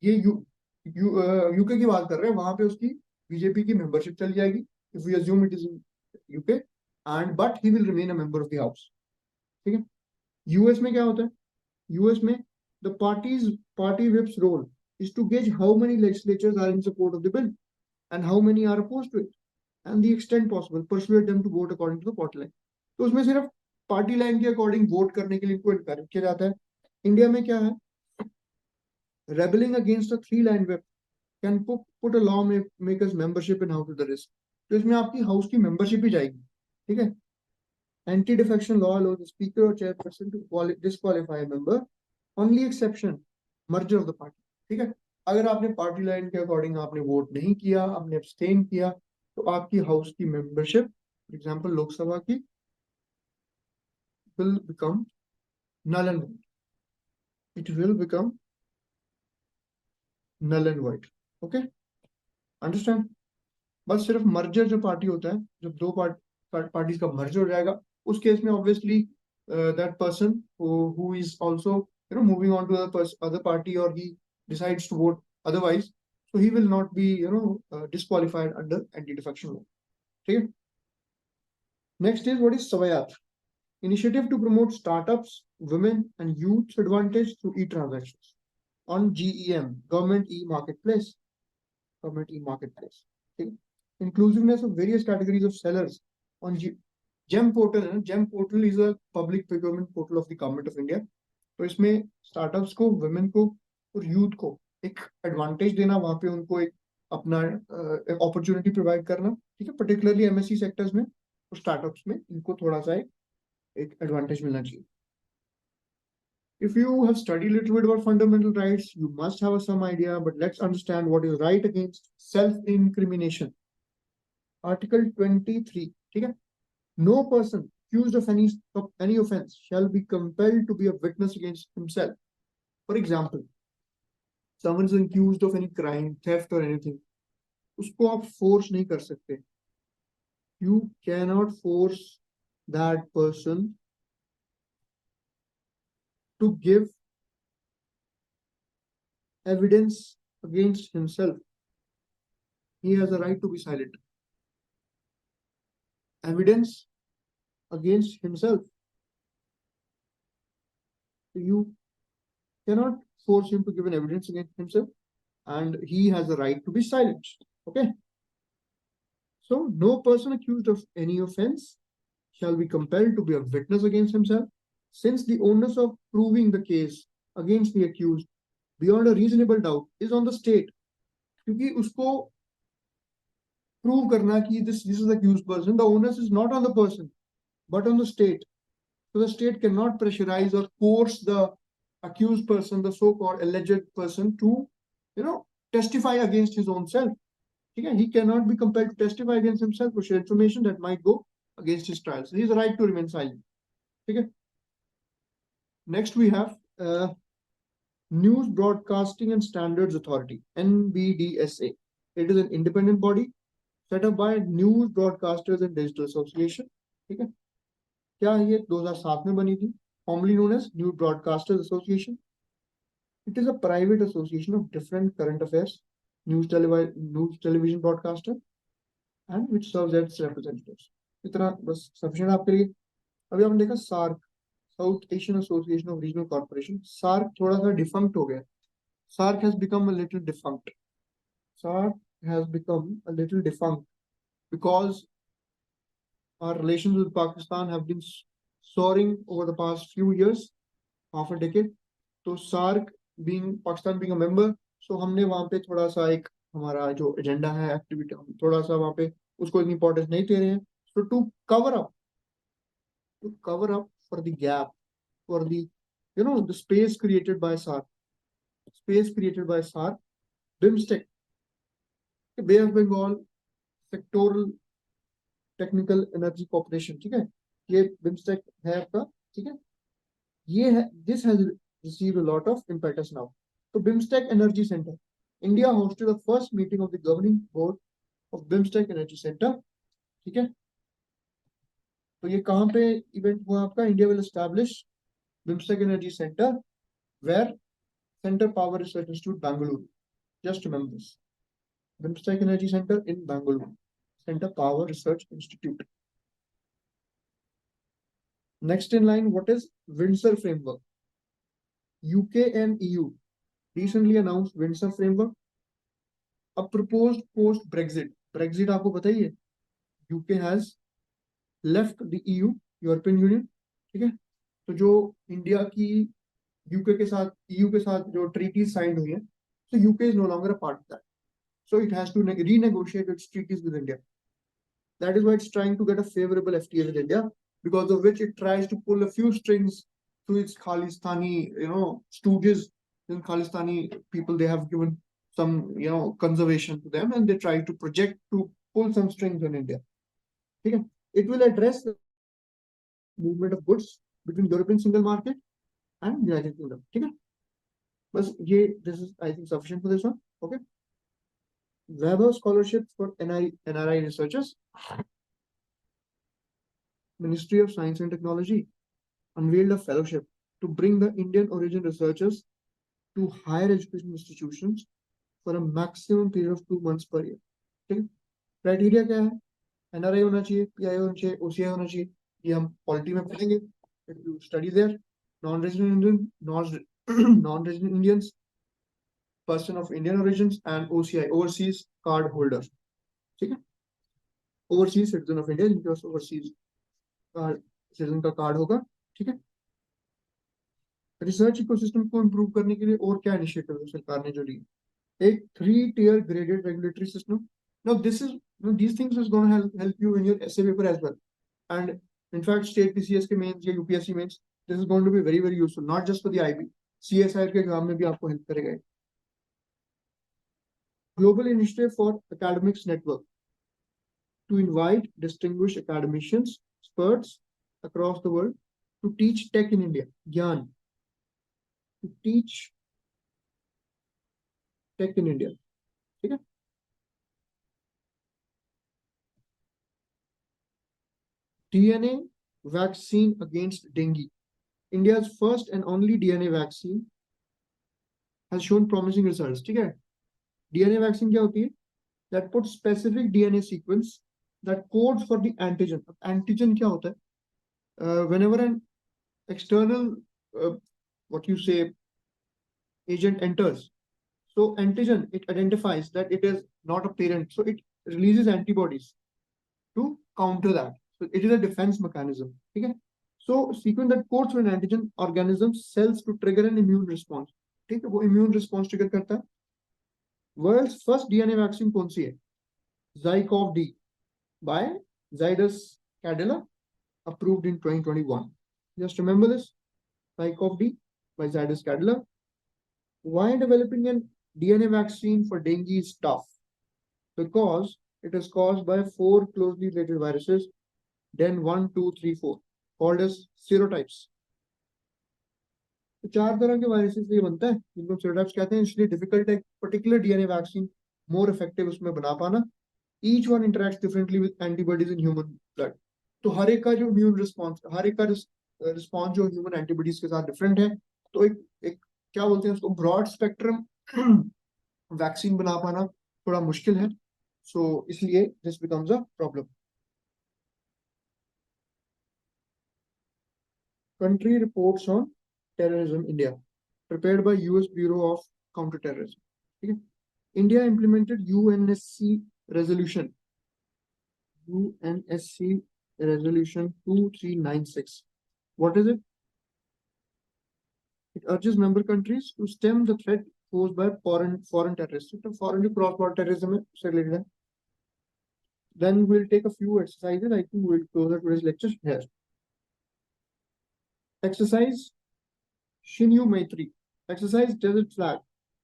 Speaker 1: ये यूके की बात कर रहे हैं, वहां पे उसकी बीजेपी की मेंबरशिप चली जाएगी. If we assume it is in UK, and but he will remain a member of the house. ठीक है, यूएस में क्या होता है? यूएस में the party whip's role is to gauge how many legislatures are in support of the bill and how many are opposed to it, and the extent possible persuade them to vote according to the party line. तो उसमें सिर्फ पार्टी लाइन के अकॉर्डिंग वोट करने के लिए इनको इनकरेज किया जाता है. इंडिया में क्या है? Rebelling against a 3 line whip can put a lawmaker's membership in house to the risk. तो इसमें आपकी हाउस की मेंबरशिप ही जाएगी. ठीक है. Anti defection law allows the speaker or chairperson to disqualify a member. Only exception, merger of the party. ठीक है. अगर आपने पार्टी लाइन के अकॉर्डिंग आपने वोट नहीं किया, आपने अब्सटेन किया, तो आपकी हाउस की मेंबरशिप, फॉर एग्जांपल लोकसभा की, will become null and void. It will become null and void. Okay, understand? बस सिर्फ मर्जर जो पार्टी होता है, जब दो पार्टीज का मर्जर हो जाएगा, उस केस में obviously that person who is also moving on to the other party, or he decides to vote otherwise, so he will not be disqualified under anti-defection law. ठीक है. Next is, what is SAVAYAT? Initiative to promote startups, women and youth advantage through e-transactions on GEM, Government e-Marketplace. Government e-Marketplace. Okay. Inclusiveness of various categories of sellers on GEM portal. GEM portal is a public procurement portal of the Government of India. तो इसमें स्टार्टअप्स को, वुमेन को और यूथ को एक एडवांटेज देना, वहां पे उनको एक अपना अपॉर्चुनिटी प्रोवाइड करना. ठीक है. पर्टिकुलरली एमएससी सेक्टर्स में और स्टार्टअप्स में इनको थोड़ा सा एक एडवांटेज मिलना चाहिए. If you have studied a little bit about fundamental rights, you must have some idea, but let's understand what is right against self-incrimination. Article 23. ठीक है. No person accused of any offense shall be compelled to be a witness against himself. For example, someone is accused of any crime, theft or anything. उसको आप force नहीं कर सकते. You cannot force that person to give evidence against himself. He has a right to be silent. Evidence against himself. You cannot force him to give an evidence against himself, and he has a right to be silent. Okay. So no person accused of any offense shall be compelled to be a witness against himself, since the onus of proving the case against the accused beyond a reasonable doubt is on the state. क्योंकि उसको prove करना कि this is the accused person, the onus is not on the person but on the state. So the state cannot pressurize or force the accused person, the so-called alleged person, to testify against his own self. Okay? He cannot be compelled to testify against himself or share information that might go against his trial. So he has a right to remain silent. Okay? Next we have News Broadcasting and Standards Authority, NBDSA. It is an independent body set up by News Broadcasters and Digital Association. ठीक है. क्या ये 2007 में बनी थी? Formerly known as News Broadcasters Association. It is a private association of different current affairs, news television broadcaster, and which serves as representatives. इतना बस sufficient आपके लिए. अभी आपने देखा SARC, South Asian Association of Regional Corporation. SARC थोड़ा सा defunct हो गया. SARC has become a little defunct. SARC has become a little defunct because our relations with Pakistan have been soaring over the past few years, half a decade. तो SARC Pakistan being a member, so हमने वहाँ पे थोड़ा सा एक हमारा जो एजेंडा है, एक्टिविटी, हम थोड़ा सा वहाँ पे उसको इतनी इंपॉर्टेंस नहीं दे रहे हैं. So to cover up for the gap, for the the space created by SARC, BIMSTEC, Bay of Bengal Sectoral Technical Energy Corporation. ठीक है. ये BIMSTEC है आपका. ठीक है. ये है, this has received a lot of impetus now. So BIMSTEC Energy Center, India hosted the first meeting of the governing board of BIMSTEC Energy Center. ठीक है. तो ये कहाँ पे इवेंट हुआ आपका? India will establish BIMSTEC Energy Center, where Center Power Research Institute, Bangalore. Just remember this. BIMSTEC Energy Center in Bangalore, Center Power Research Institute. Next in line, what is Windsor framework? UK and EU recently announced Windsor framework, a proposed post Brexit. Brexit आपको पता ही है, UK has left the EU, European union, ठीक है? तो जो इंडिया की यूके के साथ, EU के साथ जो ट्रीटीज साइन हुई है, so UK is no longer a part of that. So it has to renegotiate its treaties with India. That is why it's trying to get a favorable FTA with India, because of which it tries to pull a few strings to its Khalistani, stooges. And Khalistani people, they have given some, conservation to them, and they try to project to pull some strings on India. Okay? It will address the movement of goods between European single market and United Kingdom. Okay? But this is, I think, sufficient for this one. Okay. Weber Scholarship for NRI researchers. Ministry of Science and Technology unveiled a fellowship to bring the Indian origin researchers to higher education institutions for a maximum period of 2 months per year. ठीक है? क्राइटेरिया क्या है? NRI होना चाहिए, PI होना चाहिए, OCI होना चाहिए. ये हम पॉलिटी में पढ़ेंगे. If you study there, non-resident Indians, person of Indian origins, and OCI, overseas card holders. ठीक है? Overseas citizen of India, जिनके पास overseas citizen का कार्ड होगा. ठीक है? रिसर्च इकोसिस्टम को इंप्रूव करने के लिए और क्या इनिशिएटिव सरकार ने जो लिए? एक 3-tier graded regulatory system. Now these things is going to help you in your essay paper as well, and in fact state PCS के mains या UPSC mains, this is going to be very, very useful, not just for the IB, CSIR के एग्जाम में भी आपको हेल्प करेगा. Global initiative for academics network to invite distinguished academicians, experts across the world to teach tech in India. Gyan, to teach tech in India. Okay? DNA vaccine against dengue. India's first and only DNA vaccine has shown promising results. ठीक है? DNA vaccine क्या होती है? That puts specific DNA sequence that codes for the antigen. Antigen क्या होता है? Whenever an external, agent enters, so antigen, it identifies that it is not a parent, so it releases antibodies to counter that. So it is a defense mechanism. Okay? So sequence that codes for an antigen organism cells to trigger an immune response. ठीक है? वो immune response trigger करता है. World's first DNA vaccine कौन सी है? ZyCoV-D by Zydus Cadila, approved in 2021. Just remember this. ZyCoV-D by Zydus Cadila. Why developing a DNA vaccine for dengue is tough? Because it is caused by 4 closely related viruses, then 1, 2, 3, 4, called as serotypes. तो 4 तरह के वायरसेस ये बनता है, जिनको serotypes कहते हैं. इसलिए डिफिकल्ट है particular DNA vaccine more effective उसमें बना पाना. Each one interacts differently with antibodies in human blood. तो हर एक का जो immune response, हर एक का response जो human antibodies के साथ different है. तो एक क्या बोलते हैं उसको, ब्रॉड स्पेक्ट्रम वैक्सीन बना पाना थोड़ा मुश्किल है. सो इसलिए this becomes a problem. Country reports on terrorism India, prepared by US Bureau of Counterterrorism. Okay? India implemented UNSC resolution 2396. What is it? It urges member countries to stem the threat posed by foreign terrorists. So foreign cross-border terrorism से related है. Then we'll take a few exercises. I think we'll close today's lecture here. Exercise Shinyu Maitri. Exercise Desert Flag.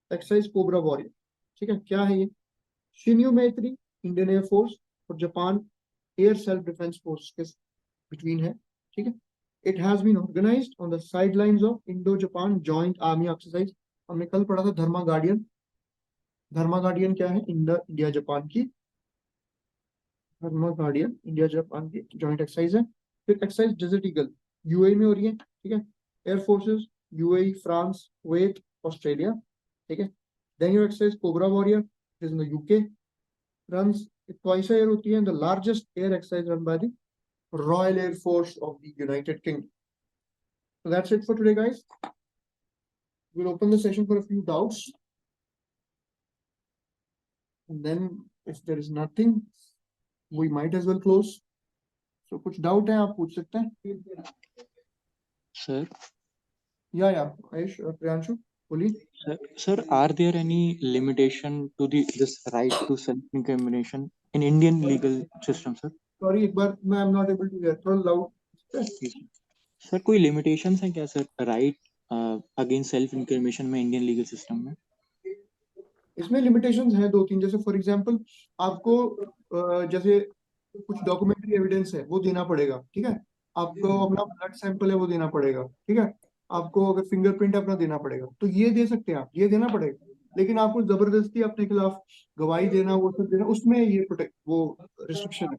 Speaker 1: Exercise Cobra Warrior. ठीक है? क्या है ये? Shinyu Maitri, Indian Air Force और Japan Air Self Defense Force के between है. ठीक है? It has been organized on the sidelines of Indo-Japan Joint Army Exercise. हमने कल पढ़ा था धर्मा गार्डियन. धर्मा गार्डियन क्या है? इंडिया जापान की धर्मा गार्डियन इंडिया जापान की जॉइंट एक्सरसाइज है. फिर एक्सरसाइज डेजर्ट ईगल यूएई में हो रही है. ठीक है? Air forces UAE, France, Kuwait, Australia. ठीक है? Then your exercise Cobra Warrior in the UK, runs twice a year होती है, and the largest air exercise run by the Royal Air Force of the United Kingdom. So that's it for today, guys. We'll open the session for a few doubts. And then if there is nothing, we might as well close. So कुछ doubt है आप पूछ सकते हैं.
Speaker 3: Sir,
Speaker 1: Yeah, Ayush, Priyanshu, बोलिए.
Speaker 3: sir, are there any limitation to this right to self-incrimination in Indian legal system, sir?
Speaker 1: Sorry, एक बार मैं I'm not able to hear. थोड़ा loud.
Speaker 3: सर कोई limitations हैं क्या सर right against self-incrimination में Indian legal system में?
Speaker 1: इसमें लिमिटेशंस हैं दो तीन. जैसे फॉर एग्जांपल आपको जैसे कुछ डॉक्यूमेंट्री एविडेंस है वो देना पड़ेगा. ठीक है, आपको अपना ब्लड सैंपल है वो देना पड़ेगा. ठीक है, आपको अगर फिंगरप्रिंट अपना देना पड़ेगा तो ये दे सकते हैं आप, ये देना पड़ेगा. लेकिन आपको जबरदस्ती अपने खिलाफ गवाही देना, वो सब देना, उसमें ये प्रोटेक्ट वो रिस्ट्रिक्शन है.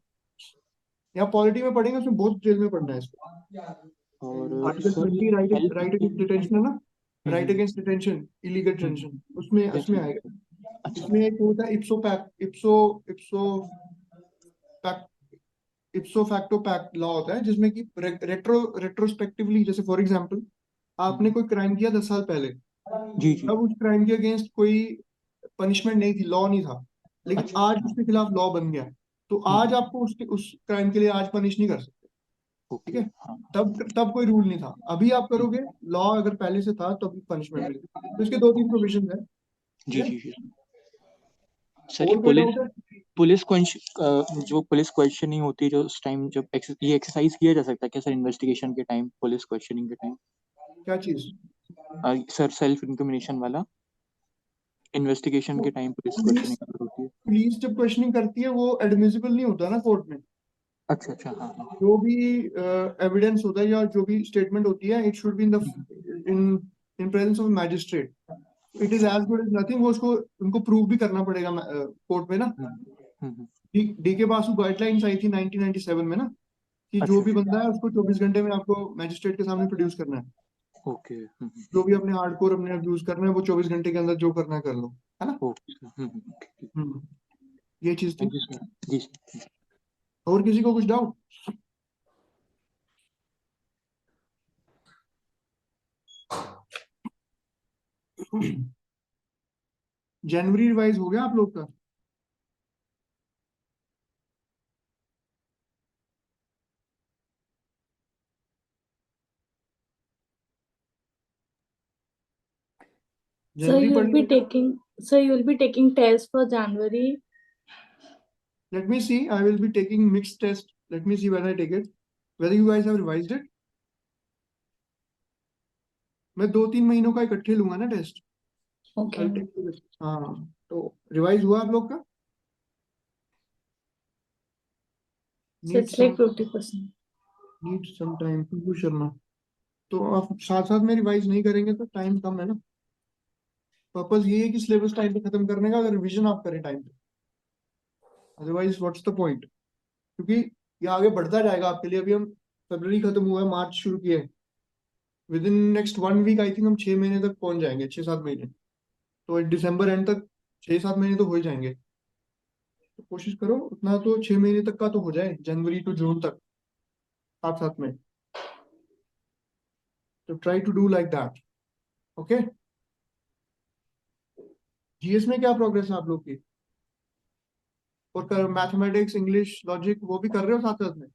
Speaker 1: यहाँ पॉलिटी में पढ़ेंगे, उसमें बहुत डिटेल में पढ़ना है इसको.
Speaker 3: और
Speaker 1: आर्टिकल 20 राइट अगेंस्ट डिटेंशन है ना, right against detention, illegal detention, उसमें आएगा. इसमें एक होता है इप्सो फैक्टो पैक्ट लॉ होता है, जिसमें कि रेट्रोस्पेक्टिवली, जैसे फॉर एग्जांपल आपने कोई क्राइम किया 10 साल पहले,
Speaker 3: जी
Speaker 1: तब उस क्राइम के अगेंस्ट कोई पनिशमेंट नहीं थी, लॉ नहीं था, लेकिन
Speaker 3: अच्छा,
Speaker 1: आज उसके खिलाफ लॉ बन गया, तो आज आपको उस क्राइम के लिए आज पनिश नहीं कर सकते. ठीक है, तब कोई रूल नहीं था. अभी आप करोगे, लॉ अगर पहले से था तो अभी पनिशमेंट मिलेगी. तो इसके दो तीन प्रोविजन है.
Speaker 3: जी जी जी सर.
Speaker 1: और कोई डाउट है?
Speaker 3: पुलिस क्वेश्चन जो पुलिस क्वेश्चनिंग होती है जो उस टाइम जब ये एक्सरसाइज किया जा सकता है क्या सर इन्वेस्टिगेशन के टाइम, पुलिस क्वेश्चनिंग के टाइम?
Speaker 1: क्या चीज?
Speaker 3: सर सेल्फ इंक्रिमिनेशन वाला इन्वेस्टिगेशन के टाइम पुलिस
Speaker 1: पुलिस
Speaker 3: क्वेश्चनिंग होती है.
Speaker 1: पुलिस जब क्वेश्चनिंग करती है वो एडमिसिबल नहीं होता ना कोर्ट में.
Speaker 3: अच्छा अच्छा, हाँ हाँ.
Speaker 1: जो भी एविडेंस होता है या जो भी स्टेटमेंट होती है, it should be in in presence of magistrate. It is as good as nothing. वो उसको उनको प्रूव भी करना पड़ेगा कोर्ट में ना. डी के बासु गाइडलाइंस आई थी 1997 में ना, कि जो भी बंदा है उसको 24 घंटे में आपको मैजिस्ट्रेट के सामने प्रोड्यूस करना है.
Speaker 3: ओके.
Speaker 1: जो भी अपने हार्डकोर अपने अब्यूज करना है वो 24 घंटे के अंदर जो करना है कर लो, है ना.
Speaker 3: ओके.
Speaker 1: ये चीज थी.
Speaker 3: जी सर.
Speaker 1: और किसी को कुछ डाउट? जनवरी रिवाइज हो गया आप लोग का?
Speaker 2: Sir,
Speaker 1: January
Speaker 2: you will be
Speaker 1: पढ़.
Speaker 2: taking, sir, you will be taking test for January.
Speaker 1: Let me see. I will be taking mixed test. Let me see when I take it. Whether you guys have revised it. मैं 2-3 महीनों का इकट्ठे लूंगा ना टेस्ट.
Speaker 2: Okay.
Speaker 1: हाँ, तो रिवाइज हुआ आप लोग का?
Speaker 2: So it's like 50%.
Speaker 1: Need some time. Piku Sharma. तो आप साथ साथ में रिवाइज नहीं करेंगे तो टाइम कम है ना. पर्पस ये है कि सिलेबस टाइम पे खत्म करने का, अगर रिवीजन आप करें टाइम पे. Otherwise what's the point? क्योंकि ये आगे बढ़ता जाएगा आपके लिए. अभी हम फरवरी खत्म हुआ है, मार्च शुरू किए. Within next 1 week I think हम 6 महीने तक पहुंच जाएंगे, 6-7 महीने. तो दिसंबर एंड तक 6-7 महीने तो हो ही जाएंगे. तो कोशिश करो उतना तो 6 महीने तक का तो हो जाए, जनवरी टू जून तक साथ साथ में. तो try to do like that. Okay. GS में क्या प्रोग्रेस है आप लोग की? और मैथमेटिक्स, इंग्लिश, लॉजिक वो भी कर रहे हो साथ साथ में?